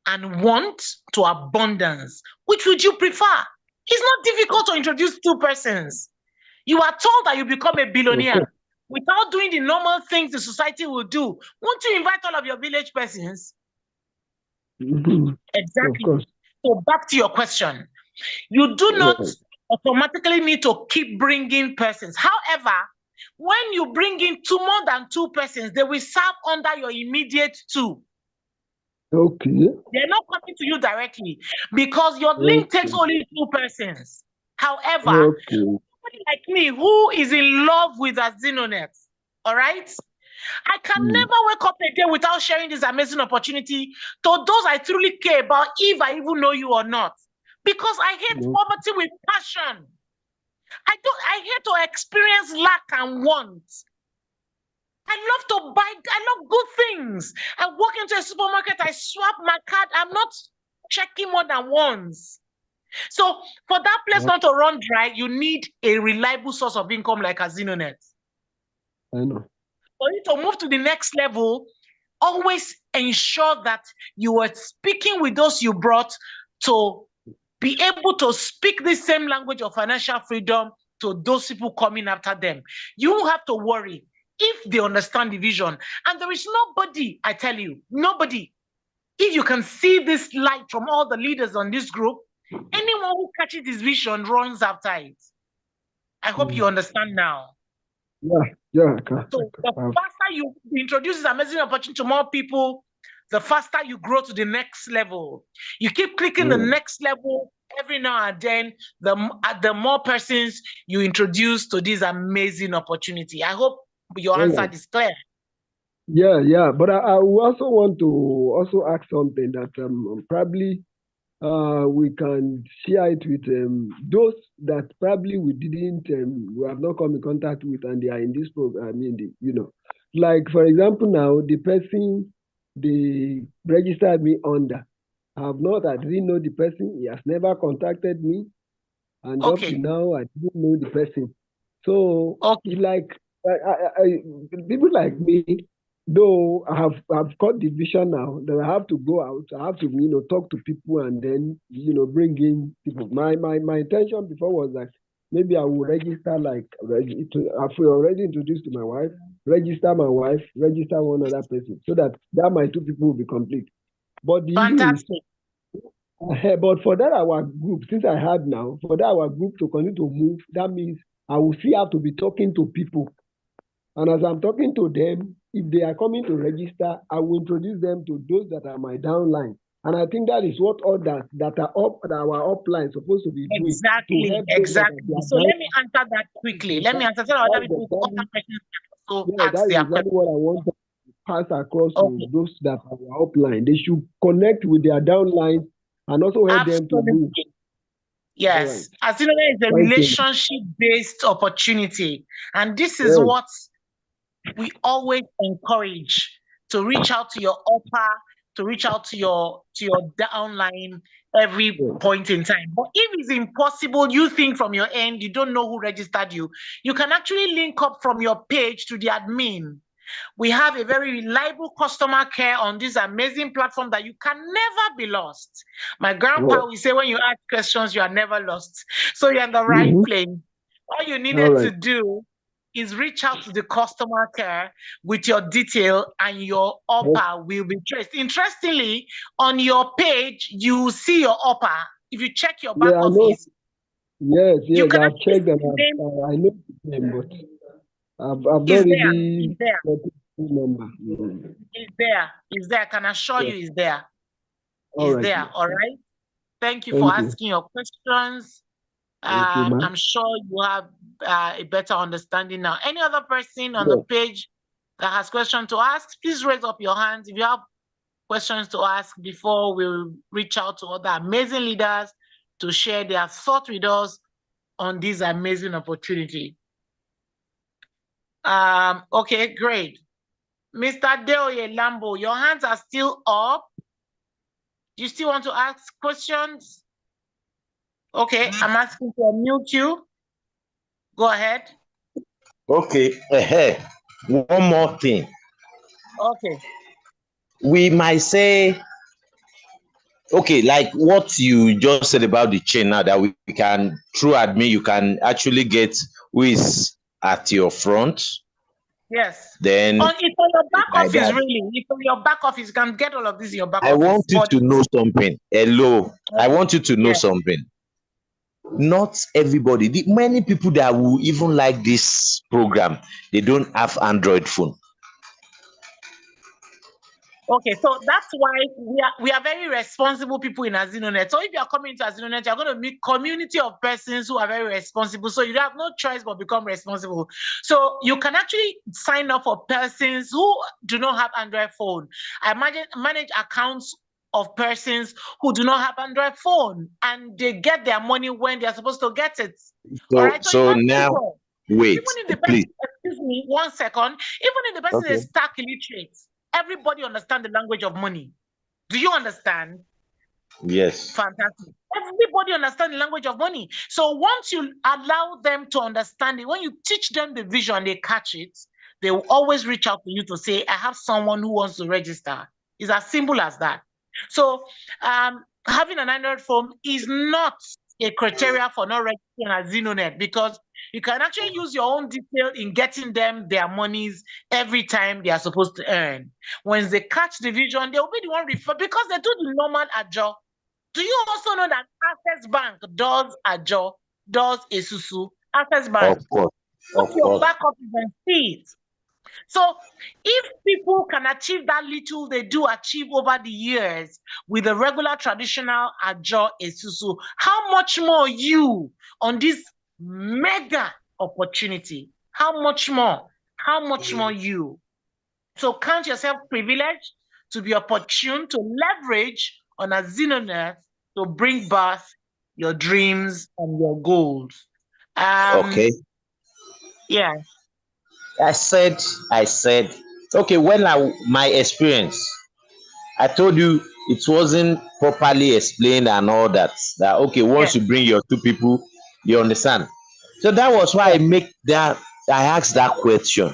and want to abundance. Which would you prefer? It's not difficult to introduce 2 persons. You are told that you become a billionaire without doing the normal things the society will do. Won't you invite all of your village persons? Exactly. So back to your question. You do not automatically need to keep bringing persons. However, when you bring in more than 2 persons, they will serve under your immediate 2. Okay. They're not coming to you directly because your link takes only 2 persons. However, somebody like me who is in love with AZINONET, all right? I can never wake up a day without sharing this amazing opportunity to those I truly care about, if I even know you or not. Because I hate poverty with passion. I hate to experience lack and want. I love to buy, I love good things. I walk into a supermarket, I swap my card. I'm not checking more than once. So for that place not to run dry, you need a reliable source of income like AZINONET. I know. For you to move to the next level, always ensure that you are speaking with those you brought to be able to speak the same language of financial freedom to those people coming after them. You don't have to worry if they understand the vision. And there is nobody, I tell you, nobody. If you can see this light from all the leaders on this group, anyone who catches this vision runs after it. I hope you understand now. Yeah. So the faster you introduce this amazing opportunity to more people, the faster you grow to the next level. You keep clicking the next level every now and then, the more persons you introduce to this amazing opportunity. I hope your answer is clear. Yeah. But I also want to also ask something that probably we can share it with those that probably we have not come in contact with, and they are in this program. I mean, like for example, now the person they registered me under, I didn't know the person. He has never contacted me, and up to now I didn't know the person. So like people like me, though I've got the vision now that I have to go out, I have to talk to people and then bring in people. My intention before was that maybe I will register I've already introduced to my wife, register my wife, register one other person, so that my 2 people will be complete. But the issue is, but for that our group, since I had now, for that our group to continue to move, that means I will still have to be talking to people. And as I'm talking to them, if they are coming to register, I will introduce them to those that are my downline. And I think that is what all that are up our upline supposed to be doing. Exactly. So let me answer that quickly. Let me answer other people. That is exactly what I want to pass across to those that are our upline. They should connect with their downline and also help them to move. Yes, AZINONET is a relationship-based opportunity, and this is what we always encourage: to reach out to your upper, to reach out to your downline every point in time. But if it's impossible, you think from your end, you don't know who registered you, you can actually link up from your page to the admin. We have a very reliable customer care on this amazing platform that you can never be lost. My grandpa will say, when you ask questions, you are never lost. So you're in the right place. All you needed to do is reach out to the customer care with your detail, and your upper will be traced. Interestingly, on your page, you see your upper. If you check your back office, Yes, I've checked them. I know the name, but I've not really number. Is there. I can assure you is there. All right. Thank you for asking your questions. I'm sure you have a better understanding now. Any other person on the page that has questions to ask, please raise up your hands if you have questions to ask before we reach out to other amazing leaders to share their thoughts with us on this amazing opportunity. Okay, great. Mr. Deoye Lambo, your hands are still up. Do you still want to ask questions? Okay, I'm asking to unmute you. Go ahead. Okay, one more thing. Okay. We might say, okay, like what you just said about the chain now, that we can, through admin, you can actually get who is at your front. Yes. Then it's on your back office, really. It's on your back office. You can get all of this in your back office. I want you to know something. Hello. I want you to know something. Not everybody. Many people that will even like this program, they don't have Android phone. Okay, so that's why we are very responsible people in AZINONET. So if you are coming to AZINONET, you're going to meet community of persons who are very responsible. So you have no choice but become responsible. So you can actually sign up for persons who do not have Android phone. I manage accounts of persons who do not have Android phone, and they get their money when they're supposed to get it. All right. So now, wait, even if the person, please. Excuse me, 1 second. Even if the person Okay. is stark illiterate, everybody understands the language of money. Do you understand? Yes. Fantastic. Everybody understands the language of money. So once you allow them to understand it, when you teach them the vision and they catch it, they will always reach out to you to say, I have someone who wants to register. It's as simple as that. So having an Android phone is not a criteria for not registering at AZINONET, because you can actually use your own detail in getting them their monies every time they are supposed to earn. Once they catch the vision, they will be the one refer, because they do the normal ajo. Do you also know that Access Bank does ajo, does esusu? Access Bank. Of course. Put your back up and see it. So if people can achieve that little they do achieve over the years with the regular traditional ajo esusu, how much more you on this mega opportunity? How much more? How much more you? So count yourself privileged to be opportune to leverage on AZINONET to bring back your dreams and your goals. Okay. Yeah. I said, okay, my experience, I told you it wasn't properly explained and all that. That okay, once you bring your two people, you understand. So that was why I asked that question.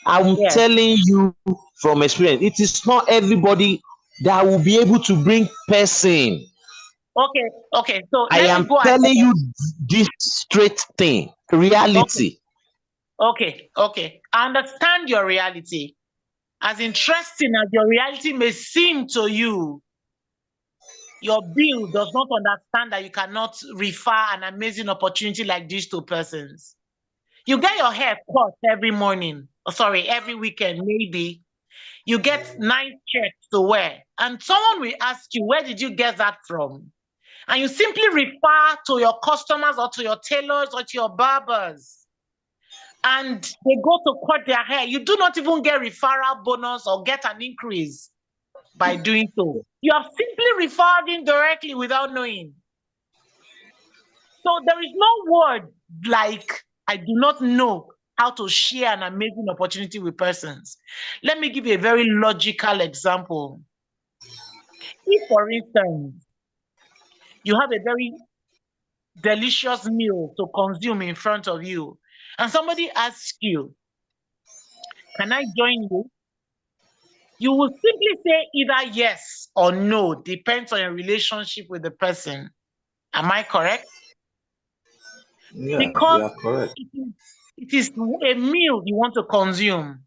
I'm telling you from experience, it is not everybody that will be able to bring person. Okay. So I am telling you this straight thing, reality. Okay. I understand your reality. As interesting as your reality may seem to you, your bill does not understand that you cannot refer an amazing opportunity like this to persons. You get your hair cut every morning, every weekend, maybe. You get nice shirts to wear, and someone will ask you, where did you get that from? And you simply refer to your customers or to your tailors or to your barbers, and they go to cut their hair. You do not even get referral bonus or get an increase by doing so. You have simply referred indirectly without knowing. So there is no word like, I do not know how to share an amazing opportunity with persons. Let me give you a very logical example. If, for instance, you have a very delicious meal to consume in front of you, and somebody asks you, can I join you? You will simply say either yes or no, depends on your relationship with the person. Am I correct? Yeah, because you are correct. it is a meal you want to consume.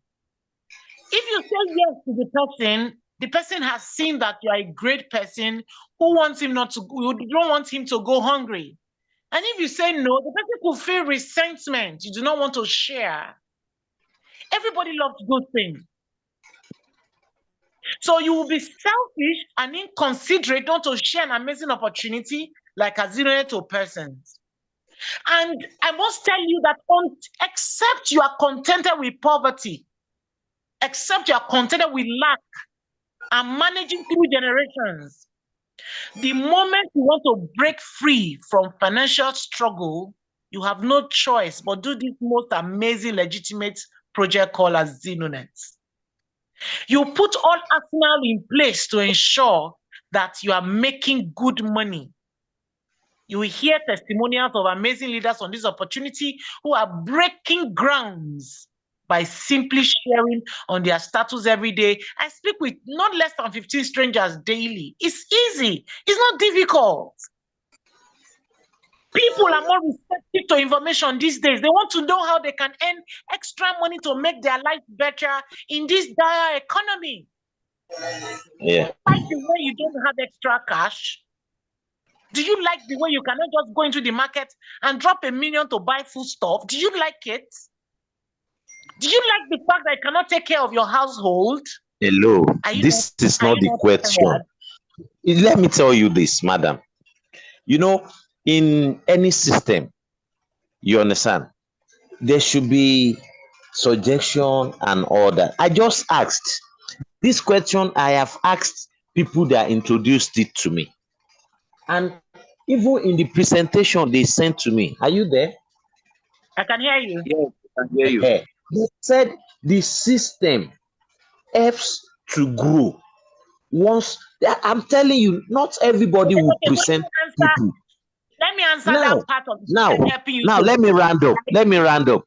If you say yes to the person has seen that you are a great person who wants him you don't want him to go hungry. And if you say no, the person could feel resentment. You do not want to share. Everybody loves good things. So you will be selfish and inconsiderate not to share an amazing opportunity like AZINONET to persons. And I must tell you that except you are contented with poverty, except you are contented with lack and managing 3 generations, the moment you want to break free from financial struggle, you have no choice but do this most amazing, legitimate project called AZINONET. You put all arsenal in place to ensure that you are making good money. You will hear testimonials of amazing leaders on this opportunity who are breaking grounds by simply sharing on their status every day. I speak with not less than 15 strangers daily. It's easy. It's not difficult. People are more receptive to information these days. They want to know how they can earn extra money to make their life better in this dire economy. Yeah. By the way, you don't have extra cash. Do you like the way you cannot just go into the market and drop $1 million to buy food stuff? Do you like it? Do you like the fact that you cannot take care of your household? Hello, this is not the question. Let me tell you this, madam. You know, in any system, you understand, there should be suggestion and all that. I just asked this question. I have asked people that introduced it to me, and even in the presentation they sent to me. Are you there? I can hear you. Yes, I can hear you. They said the system helps to grow. Once I'm telling you, not everybody will present people. Let me answer that part of the now helping you. Now let me round up.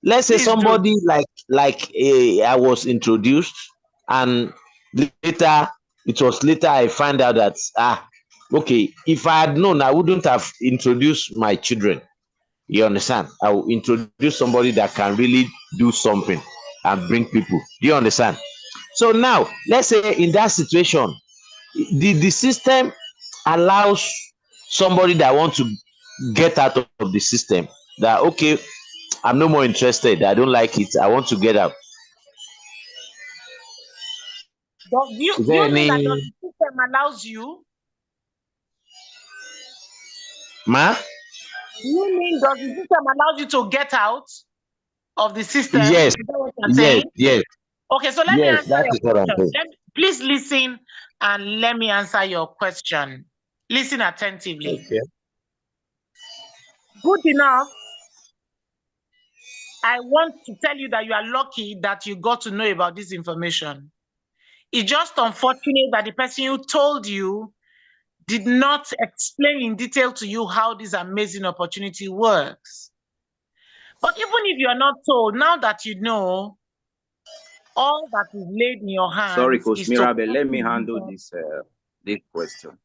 Let's say somebody like I was introduced, and later I find out that okay, if I had known, I wouldn't have introduced my children. You understand? I will introduce somebody that can really do something and bring people. Do you understand? So now let's say in that situation, the system allows somebody that wants to get out of the system, that okay, I'm no more interested, I don't like it, I want to get out. You mean that the system allows you? Ma? You mean does the system allows you to get out of the system? Yes. Yes. Okay, so let me answer your question. Please listen and let me answer your question. Listen attentively. Okay. Good enough. I want to tell you that you are lucky that you got to know about this information. It's just unfortunate that the person who told you did not explain in detail to you how this amazing opportunity works. But even if you're not told, now that you know, all that is laid in your hands. Sorry, Coach Mirabel, let me handle this question.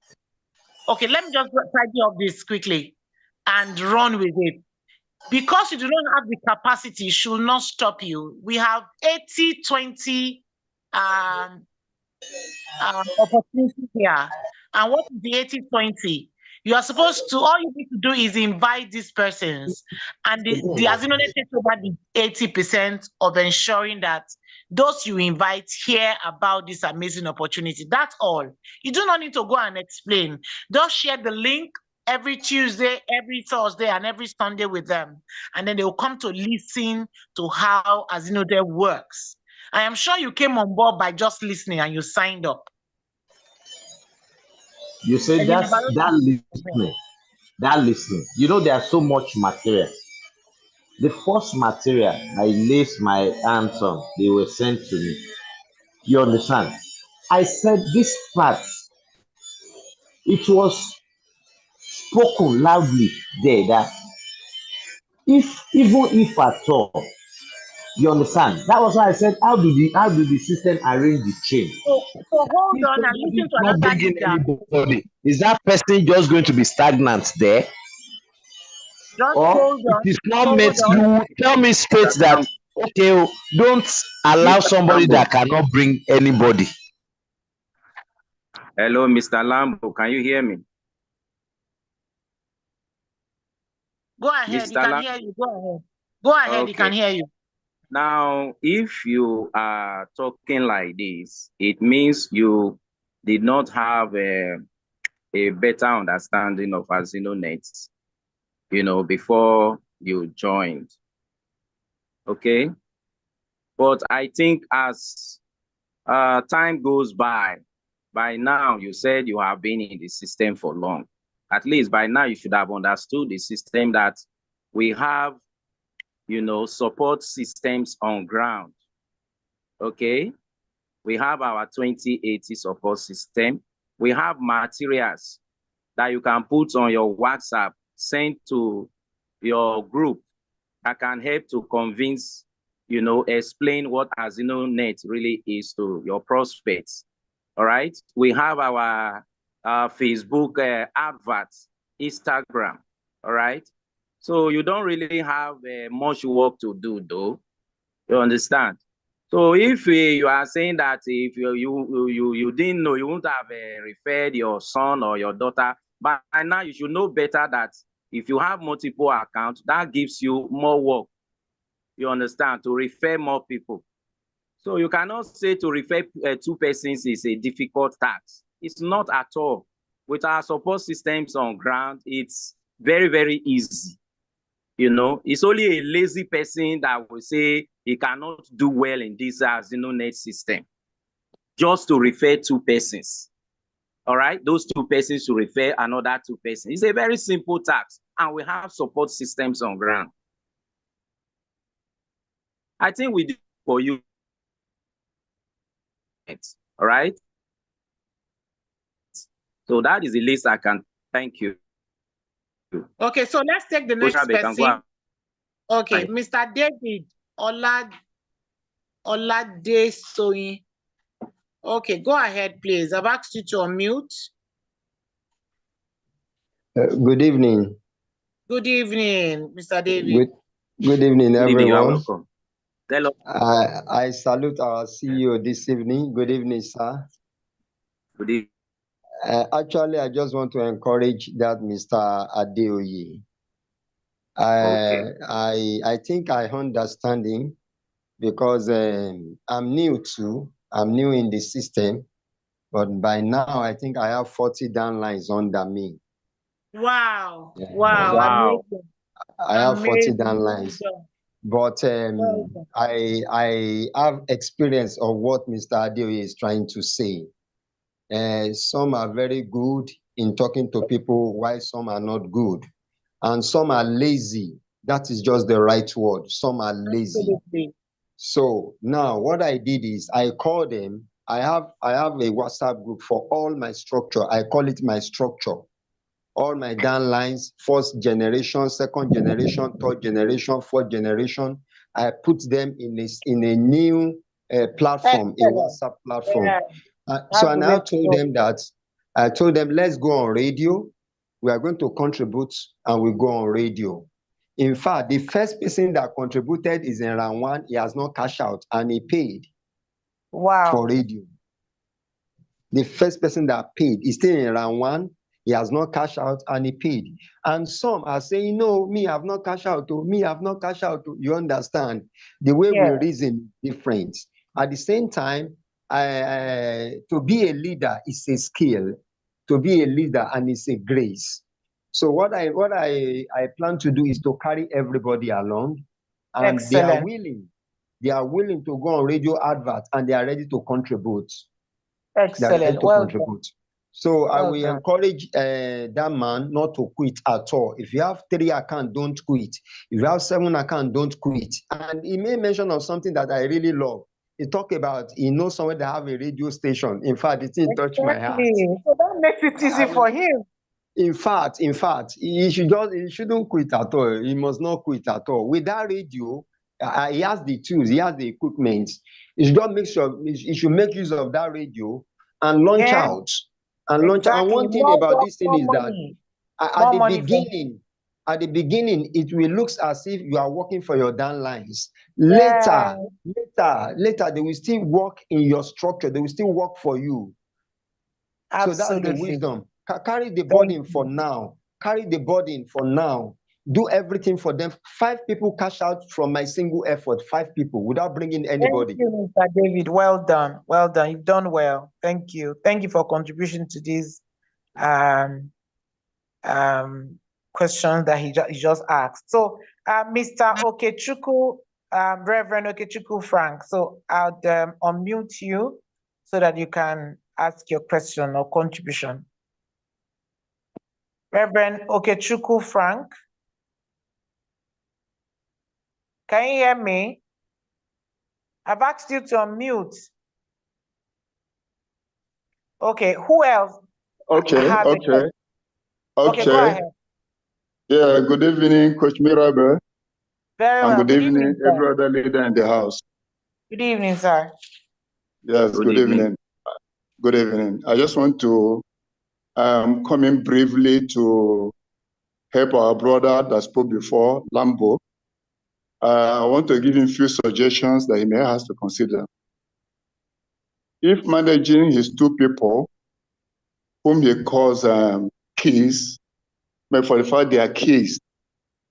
Okay, let me just tidy up this quickly and run with it. Because you do not have the capacity, should not stop you. We have 80-20 opportunity here. And what is the 80-20? You are supposed to, all you need to do is invite these persons. And the AZINONET takes over the 80% of ensuring that those you invite hear about this amazing opportunity. That's all. You do not need to go and explain. Just share the link every Tuesday, every Thursday, and every Sunday with them. And then they will come to listen to how AZINONET works. I am sure you came on board by just listening and you signed up. You say that listening. You know, there's so much material. The first material I laid my hands on, they were sent to me. You understand? I said this part, it was spoken loudly there that even if at all, you understand? That was why I said, how do the system arrange the chain? So hold on and listen to another leader. Is that person just going to be stagnant there? Just hold on. It is not meant. You tell me straight that okay, don't allow somebody that cannot bring anybody. Hello, Mr. Lambo, can you hear me? Go ahead, he can hear you. Go ahead, okay. He can hear you. Now, if you are talking like this, it means you did not have a better understanding of AZINONET, you know, before you joined. Okay? But I think as time goes by now, you said you have been in the system for long. At least by now, you should have understood the system, that we have, you know, support systems on ground. Okay? We have our 2080 support system. We have materials that you can put on your WhatsApp, send to your group, that can help to convince, you know, explain what AZINONET really is to your prospects. All right? We have our Facebook adverts, Instagram. All right? So you don't really have much work to do, though. You understand? So if you are saying that if you didn't know, you wouldn't have referred your son or your daughter By now, you should know better that if you have multiple accounts, that gives you more work, you understand, to refer more people. So you cannot say to refer 2 persons is a difficult task. It's not at all. With our support systems on ground, it's very, very easy. You know, it's only a lazy person that will say he cannot do well in this AZINONET system, just to refer 2 persons. All right, those 2 persons to refer another 2 persons. It's a very simple task, and we have support systems on ground. I think we do for you. All right. So that is the least I can. Thank you. Okay, so let's take the next person. Okay, Mr. David Oladesoyin. Okay, go ahead, please. I've asked you to unmute. Good evening. Good evening, Mr. David. Good evening, everyone. You are welcome. Hello. I salute our CEO this evening. Good evening, sir. Good evening. Actually, I just want to encourage that Mr. Adeoye. Okay. I think I understand him because I'm new in the system, but by now I think I have 40 downlines under me. Wow. Yeah. Wow. I have 40 downlines. But I have experience of what Mr. Adeoye is trying to say. Some are very good in talking to people, while some are not good. And some are lazy. That is just the right word. Some are lazy. Absolutely. So now what I did is I called them. I have a WhatsApp group for all my structure. I call it my structure. All my downlines, 1st generation, 2nd generation, 3rd generation, 4th generation. I put them in a new platform, a WhatsApp platform. Yeah. So I now told them, let's go on radio. We are going to contribute and we go on radio. In fact, the first person that contributed is in round 1. He has not cashed out and he paid for radio. The first person that paid is still in round 1. He has not cashed out and he paid. And some are saying, no, me have not cashed out. Me have not cashed out. You understand? The way we reason is different. At the same time, to be a leader is a skill. To be a leader and it's a grace. So what I plan to do is to carry everybody along, and they are willing to go on radio advert and they are ready to contribute. Excellent. Contribute. So I will encourage that man not to quit at all. If you have 3 accounts, don't quit. If you have 7 accounts, don't quit. And he made mention of something that I really love. He talked about he knows someone that have a radio station. In fact, it didn't touch my heart. So that makes it easy for him. In fact, he shouldn't quit at all. He must not quit at all. With that radio, he has the tools, he has the equipment. He should make sure he should make use of that radio and launch out. And launch. And one thing about this thing is that at the beginning, it will look as if you are working for your downlines. Later, they will still work in your structure. They will still work for you. Absolutely. So that's the wisdom. Carry the burden for now. Carry the burden for now. Do everything for them. 5 people cash out from my single effort. 5 people without bringing anybody. Thank you, Mr. David. Well done. Well done. You've done well. Thank you. Thank you for contribution to these questions that he just asked. So, Mr. Okechukwu, Reverend Okechukwu Frank. So I'll unmute you so that you can ask your question or contribution. Reverend Okechukwu Frank. Can you hear me? I've asked you to unmute. Okay, who else? Okay, go ahead. Yeah, good evening, Coach Mirabe. Very well. And good evening, every other leader in the house. Good evening, sir. Yes, good evening. Good evening. I just want to come in briefly to help our brother that spoke before, Lambo. I want to give him a few suggestions that he may have to consider. If managing his 2 people, whom he calls keys, but for the fact they are keys,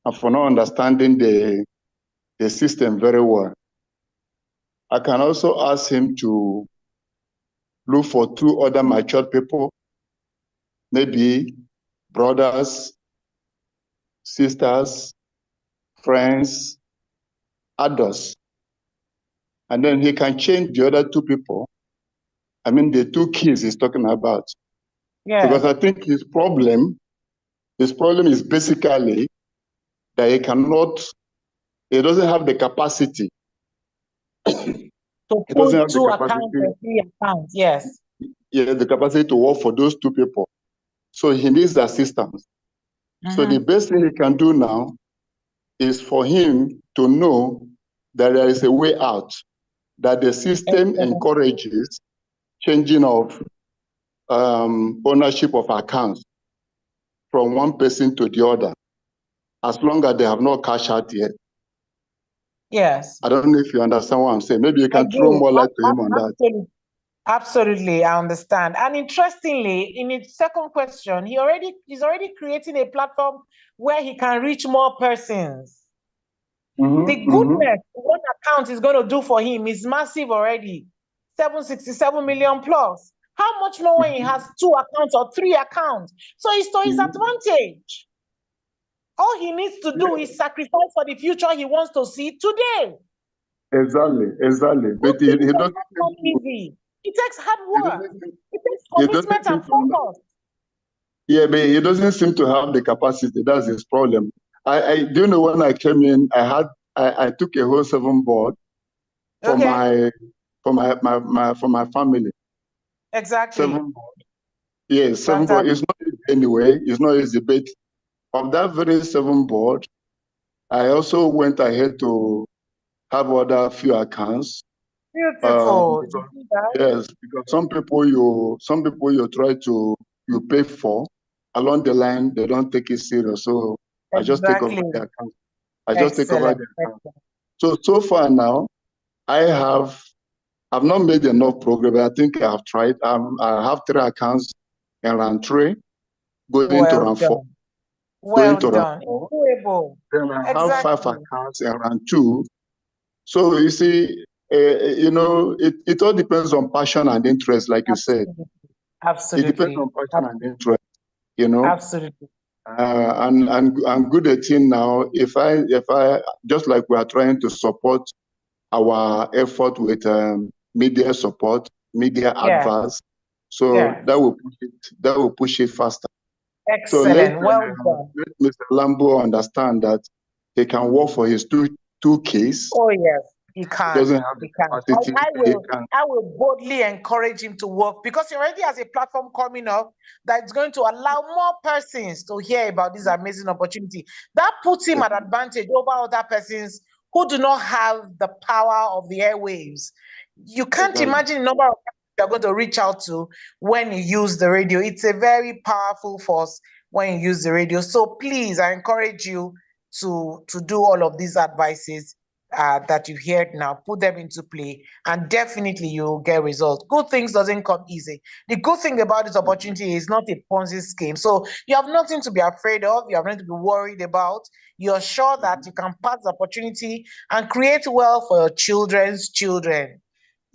and for not understanding the system very well. I can also ask him to look for 2 other mature people, maybe brothers, sisters, friends, adults. And then he can change the other 2 people. I mean, the 2 keys he's talking about. Yeah. Because I think his problem is basically that he doesn't have the capacity. To He doesn't put have the 2 capacity, accounts or 3 accounts, yes. yeah, the capacity to work for those 2 people. So he needs assistance. So the best thing he can do now is for him to know that there is a way out, that the system encourages changing of ownership of accounts from one person to the other, as long as they have not cashed out yet. Yes. I don't know if you understand what I'm saying. Maybe you I can throw do. more light to him on that. Absolutely. Absolutely, I understand. And interestingly, in his second question, he's already creating a platform where he can reach more persons. The goodness one account is going to do for him is massive already. 767 million plus. How much more when he has 2 accounts or 3 accounts? So it's to his advantage. All he needs to do is sacrifice for the future he wants to see today. Exactly. But he doesn't easy. It takes hard work. It takes commitment and focus. Yeah, but he doesn't seem to have the capacity. That's his problem. I do you know when I came in, I took a whole 7 board for my family. Exactly. 7 board. Yes, 7 board. It's not easy anyway. It's not easy. But of that very 7 board, I also went ahead to have other few accounts. Beautiful. Yes, because some people you try to pay for, along the line they don't take it serious. So I just take over the account. Take over the account. So far now, I've not made enough progress, but I think I have tried. I have 3 accounts in round 3, going to round 4. Well done. Incredible. Then I have 5 accounts in round 2. So you see, it all depends on passion and interest, like you said. Absolutely. It depends on passion and interest, you know. Absolutely. And I'm good at it now. If I just like we are trying to support our effort with media support, media adverts, so that will push it faster. Excellent. So let Mr. Lambo understand that he can work for his two keys. Oh yes, he can. He doesn't have the capacity. I will boldly encourage him to work, because he already has a platform coming up that's going to allow more persons to hear about this amazing opportunity. That puts him at advantage over other persons who do not have the power of the airwaves. You can't imagine the number of people you're going to reach out to when you use the radio. It's a very powerful force when you use the radio. So please, I encourage you to do all of these advices that you've heard now, put them into play, and definitely you'll get results. Good things doesn't come easy. The good thing about this opportunity is not a Ponzi scheme. So you have nothing to be afraid of. You have nothing to be worried about. You're sure that you can pass the opportunity and create wealth for your children's children.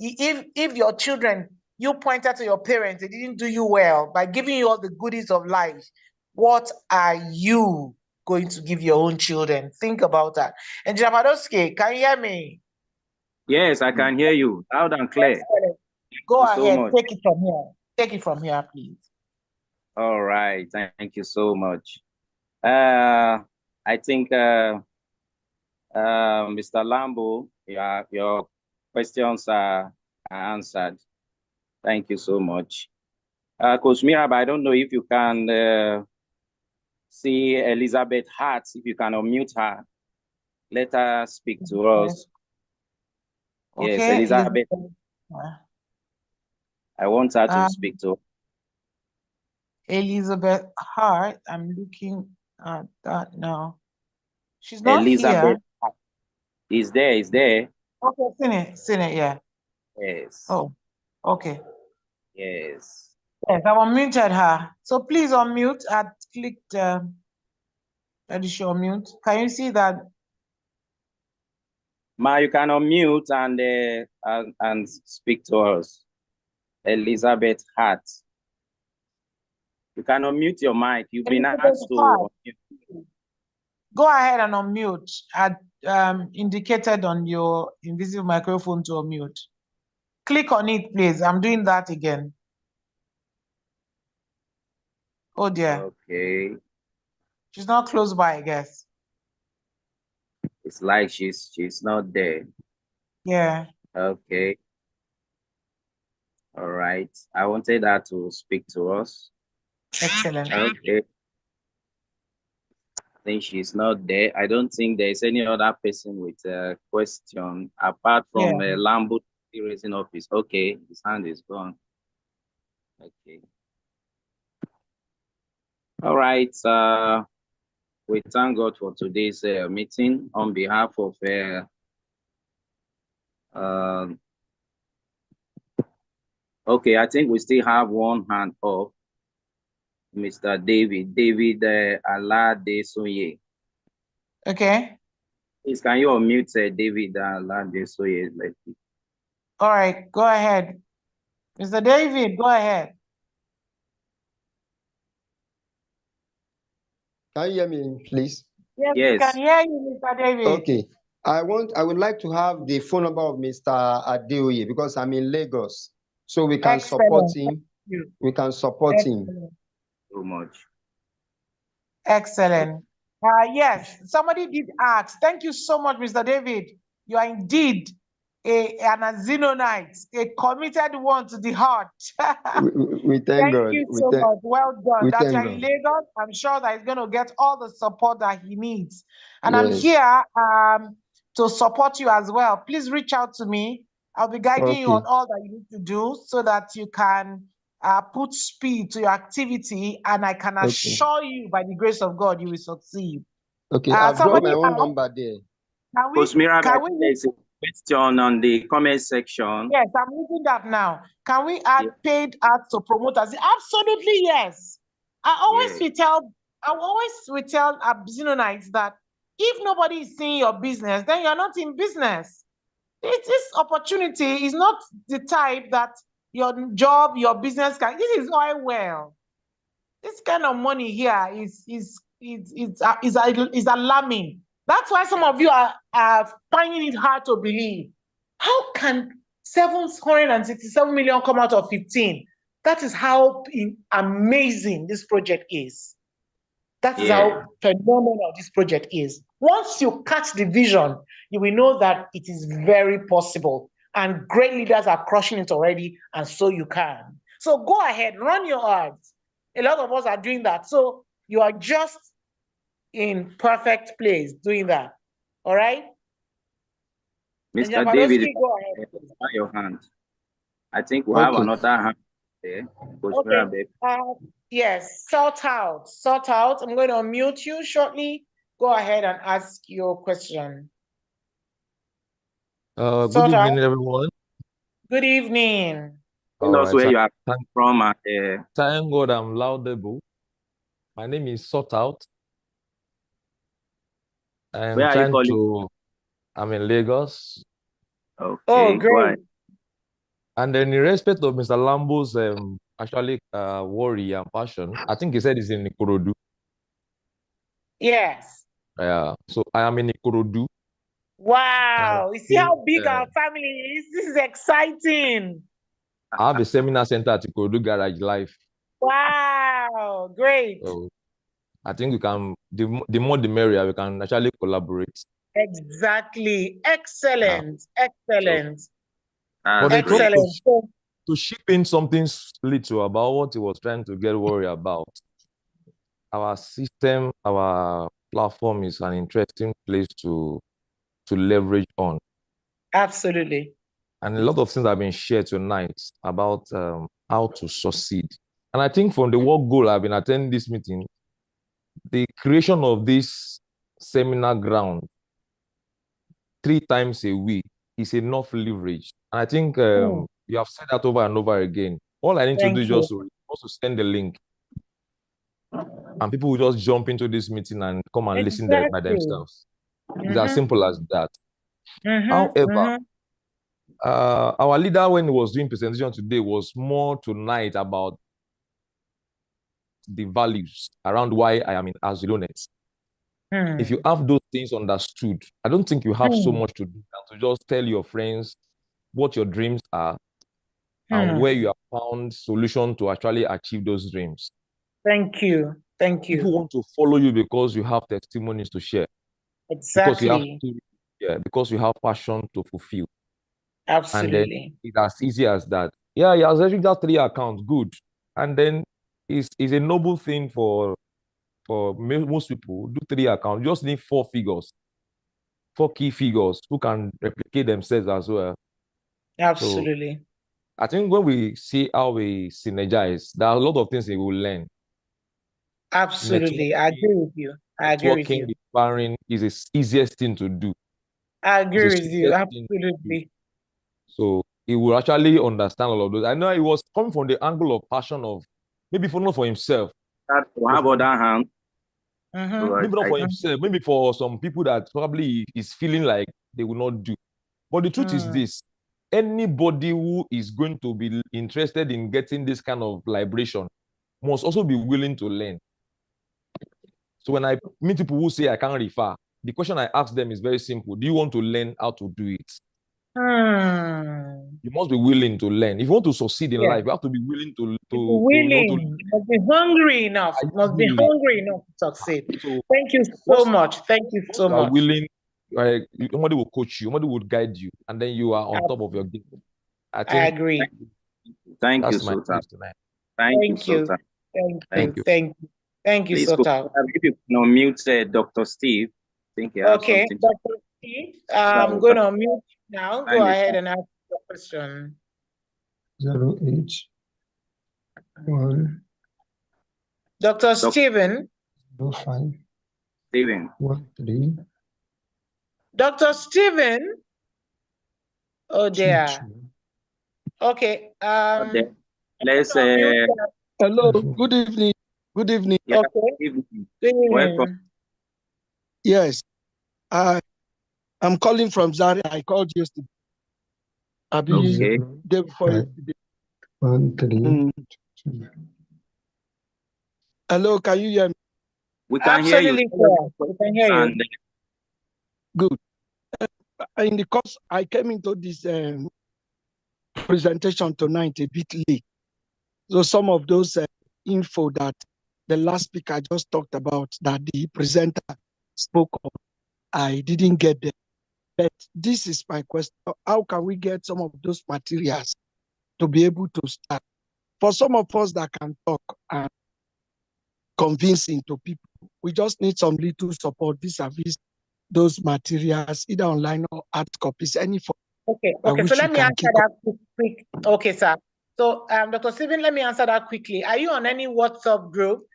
If your children, you pointed to your parents, they didn't do you well by giving you all the goodies of life, what are you going to give your own children? Think about that. And Japadoske, can you hear me? Yes, I can hear you loud and clear. Excellent. Go ahead, take it from here. Take it from here, please. All right, thank you so much. I think Mr. Lambo, your questions are answered. Thank you so much. Coach Mirab, I don't know if you can see Elizabeth Hart, if you can unmute her. Let her speak to us. Okay, yes, Elizabeth. I want her to speak to Elizabeth Hart. I'm looking at that now. She's not Elizabeth here. Is there. Okay, seen it, yeah. Yes. Oh, okay. Yes. Yes, I've unmuted her. So please unmute. I clicked that is your mute. Can you see that? Ma, you can unmute and speak to us. Elizabeth Hart. You can unmute your mic. You've been asked to unmute. Go ahead and unmute. Indicated on your invisible microphone to unmute. Click on it, please. I'm doing that again. Oh dear. Okay. She's not close by, I guess. It's like she's not there. Yeah. Okay. All right. I wanted her to speak to us. Excellent. Okay. I think she's not there. I don't think there's any other person with a question apart from Lambo raising up his. Okay, his hand is gone. Okay. All right. We thank God for today's meeting on behalf of okay, I think we still have one hand up. Mr. David Aladesoye. Okay. Please, can you unmute David Aladesoye? All right, go ahead. Mr. David, go ahead. Can you hear me, please? Yes, we can hear you, Mr. David. Okay. I would like to have the phone number of Mr. Adeoye because I'm in Lagos. So we can support him. We can support him. So much. Excellent. Yes, somebody did ask. Thank you so much, Mr. David. You are indeed an AZINONET, a committed one to the heart. we thank God. Thank you so much. Well done. That you're in God. Lagos, I'm sure that he's going to get all the support that he needs. And Yes. I'm here to support you as well. Please reach out to me. I'll be guiding you on all that you need to do so that you can put speed to your activity, and I can assure you, by the grace of God, you will succeed. Okay, I've dropped my own number there. There's a question on the comment section. Yes, I'm reading that now. Can we add paid ads to promoters? Absolutely, yes. I always will tell AZINONETs that if nobody is seeing your business, then you're not in business. This opportunity is not the type that your job, your business can. This is oil well. This kind of money here is alarming. That's why some of you are finding it hard to believe. How can 767 million come out of 15? That is how amazing this project is. That is how phenomenal this project is. Once you catch the vision, you will know that it is very possible. And great leaders are crushing it already, and so you can. So go ahead, run your ads. A lot of us are doing that. So you are just in perfect place doing that. All right? Mr. David, go ahead. Your hand. I think we have another hand there. Okay. Yes, sort out. I'm going to unmute you shortly. Go ahead and ask your question. Good evening, everyone. Good evening. Tell us where you are from. Thank God I'm laudable. My name is Sort Out. Where are you calling? I'm in Lagos. Okay, oh, great. And then in respect of Mr. Lambo's worry and passion, I think he said he's in Ikorodu. Yes. Yeah. So I am in Ikorodu. Wow. You see how big our family is? This is exciting. I have a seminar center at Ikorodu Garage Life. Wow. Great. So I think we can, the more the merrier, we can actually collaborate. Exactly. Excellent. Excellent. But they tried to ship in something little about what he was trying to get worried about. Our system, our platform is an interesting place to leverage on. Absolutely. And a lot of things have been shared tonight about how to succeed. And I think from the work goal I've been attending this meeting, the creation of this seminar ground 3 times a week is enough leverage. And I think you have said that over and over again. All I need to do is just wants to send the link, and people will just jump into this meeting and come and listen there by themselves. It's as simple as that. However, our leader, when he was doing presentation today, was more tonight about the values around why I am in AZINONET. If you have those things understood, I don't think you have so much to do than to just tell your friends what your dreams are and where you have found solution to actually achieve those dreams. Thank you. Thank you. People want to follow you because you have testimonies to share. Exactly. Because you have passion to fulfill. Absolutely. And then it's as easy as that. Yeah, he has actually got 3 accounts. Good. And then it's a noble thing for most people. Do 3 accounts. You just need 4 figures, 4 key figures who can replicate themselves as well. Absolutely. So I think when we see how we synergize, there are a lot of things we will learn. Absolutely. I agree with you. I agree with you. Sparring is the easiest thing to do. I agree with you. Absolutely. So he will actually understand all of those. I know he was coming from the angle of passion of maybe not for himself. That have other hand. Maybe not for himself, maybe for some people that probably is feeling like they will not do. But the truth is this: anybody who is going to be interested in getting this kind of liberation must also be willing to learn. So when I meet people who say I can't refer, the question I ask them is very simple: do you want to learn how to do it? You must be willing to learn. If you want to succeed in life, you have to be willing to must be hungry enough. Must be hungry enough to succeed. So thank you so much. Thank you so much. Willing, somebody will coach you, somebody will guide you, and then you are on top of your game. I agree. Thank you, Sota. Thank you. Thank you, Sota. If you can unmute Dr. Steve. I think okay, Dr. Steve, I'm going to unmute now. Go ahead and ask the question. 081. Dr. Stephen. 05. Stephen. 13. Dr. Stephen. Oh dear. Okay. Let's hello. Good evening. Good evening. Yeah, okay. Good evening. Welcome. Yes. I'm calling from Zaria. I called yesterday. Okay. Day before yesterday. 1, 3. Hello, can you hear me? We can hear you. We can hear you. Good. In the course, I came into this presentation tonight a bit late. So some of those info that the last speaker just talked about, that the presenter spoke of, I didn't get them. But this is my question. How can we get some of those materials to be able to start? For some of us that can talk and convincing to people, we just need some little support vis-a-vis those materials, either online or hard copies, any form. Okay, so let me answer that quick. Okay, sir. So, Dr. Stephen, let me answer that quickly. Are you on any WhatsApp group?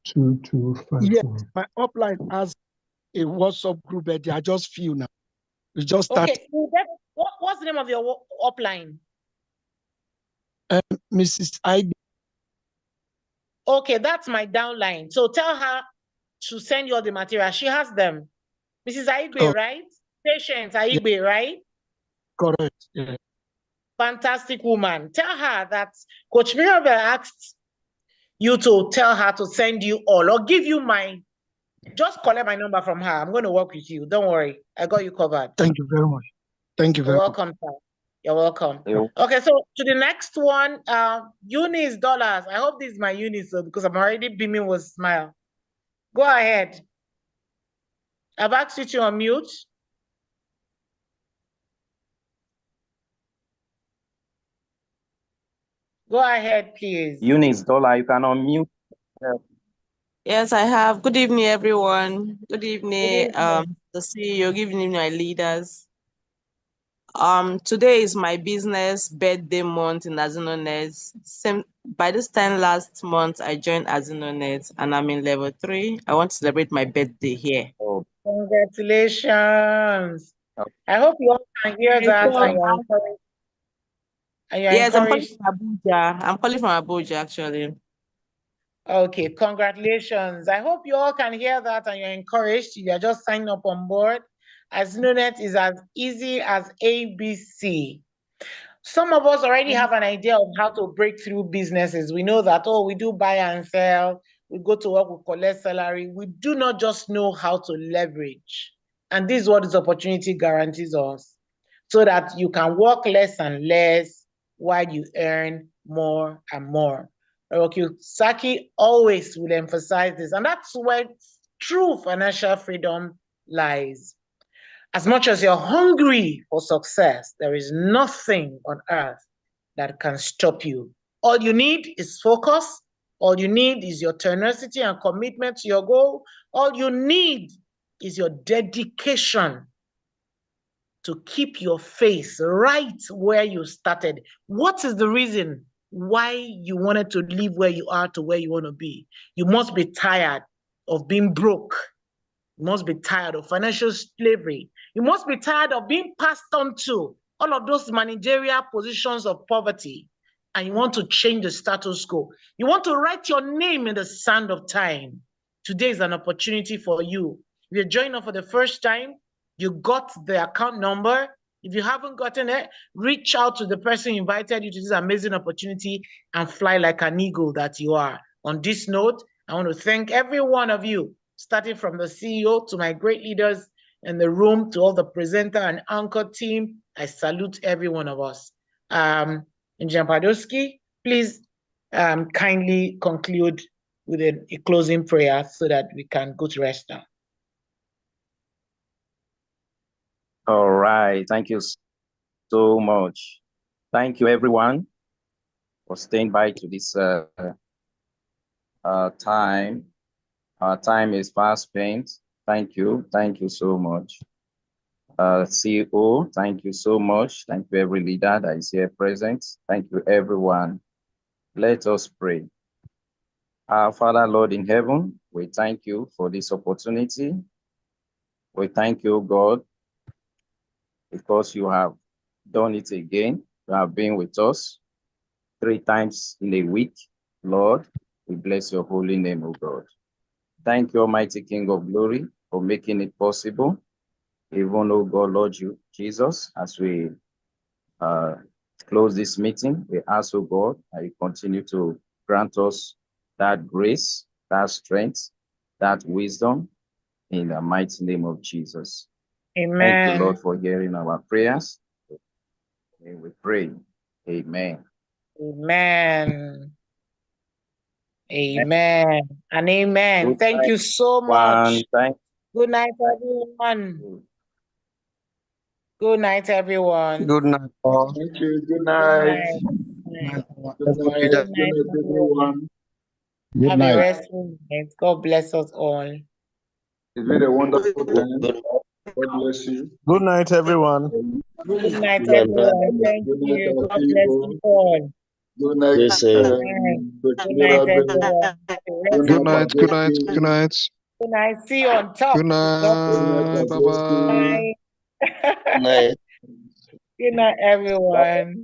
2254. Yes, my upline has a WhatsApp group, but they are just few now. We just started. Okay, what's the name of your upline? Mrs. Ivy. Okay, that's my downline. So tell her to send you all the material. She has them. Mrs. Aigbe, right? Patient Aigbe, right? Correct. Yeah. Fantastic woman. Tell her that Coach Mirabel asked you to tell her to send you all or give you just collect my number from her. I'm going to work with you. Don't worry. I got you covered. Thank you very much. Thank you very much. You're welcome, sir. You're welcome. Okay, so to the next one, Eunice Dollars. I hope this is my Eunice because I'm already beaming with a smile. Go ahead. I've asked you to unmute. Go ahead, please. Eunice Dollar, you can unmute. Yes, I have. Good evening, everyone. Good evening, the CEO. Good evening, my leaders. Today is my business birthday month in AZINONET. By this time last month, I joined AZINONET and I'm in level 3. I want to celebrate my birthday here. Oh. Congratulations. I hope you all can hear that. And you're Yes, I'm calling encouraged? from Abuja. I'm calling from Abuja, actually. Okay, congratulations. I hope you all can hear that and you're encouraged. You are just signing up on board. AZINONET is as easy as ABC. Some of us already have an idea of how to break through businesses. We know that, oh, we do buy and sell, we go to work, we collect salary. We do not just know how to leverage. And this is what this opportunity guarantees us, so that you can work less and less while you earn more and more. Saki always will emphasize this, and that's where true financial freedom lies. As much as you're hungry for success, there is nothing on earth that can stop you. All you need is focus. All you need is your tenacity and commitment to your goal. All you need is your dedication to keep your face right where you started. What is the reason why you wanted to leave where you are to where you want to be? You must be tired of being broke. You must be tired of financial slavery. You must be tired of being passed on to all of those managerial positions of poverty. And you want to change the status quo. You want to write your name in the sand of time. Today is an opportunity for you. If you're joining us for the first time, you got the account number. If you haven't gotten it, reach out to the person who invited you to this amazing opportunity and fly like an eagle that you are. On this note, I want to thank every one of you, starting from the CEO to my great leaders in the room, to all the presenter and anchor team. I salute every one of us. Engineer Padoski, please kindly conclude with a closing prayer so that we can go to rest now. All right. Thank you so much. Thank you, everyone, for staying by to this time. Our time is fast spent. Thank you. Thank you so much. CEO, thank you so much. Thank you, every leader that is here present. Thank you, everyone. Let us pray. Our Father, Lord in heaven, we thank you for this opportunity. We thank you, God, because you have done it again. You have been with us 3 times in a week. Lord, we bless your holy name, O God. Thank you, Almighty King of glory, for making it possible. Even, O God, Lord Jesus, as we close this meeting, we ask, O God, that you continue to grant us that grace, that strength, that wisdom, in the mighty name of Jesus. Amen. Thank you, Lord, for hearing our prayers. And we pray. Amen. Amen. Amen. And amen. Good Thank night, you so much. Thank Good night, everyone. you. Good night, everyone. Good night, all. Thank you. Good Good night. night. Good night, Good night, Good leader. night, everyone. Good Have a night. restful night. God bless us all. It's been a wonderful time. God bless you. Good night, everyone. Good night, Good night. everyone. Thank Good night, you. our God bless people. you all. Good night, Stay safe. Good night, everyone. Have a Good Good restful night, night, good night, Adeski. good night. Good night. See you on top. Good Good night, night, bye-bye. Adeski. Bye. Good night. Good night, everyone.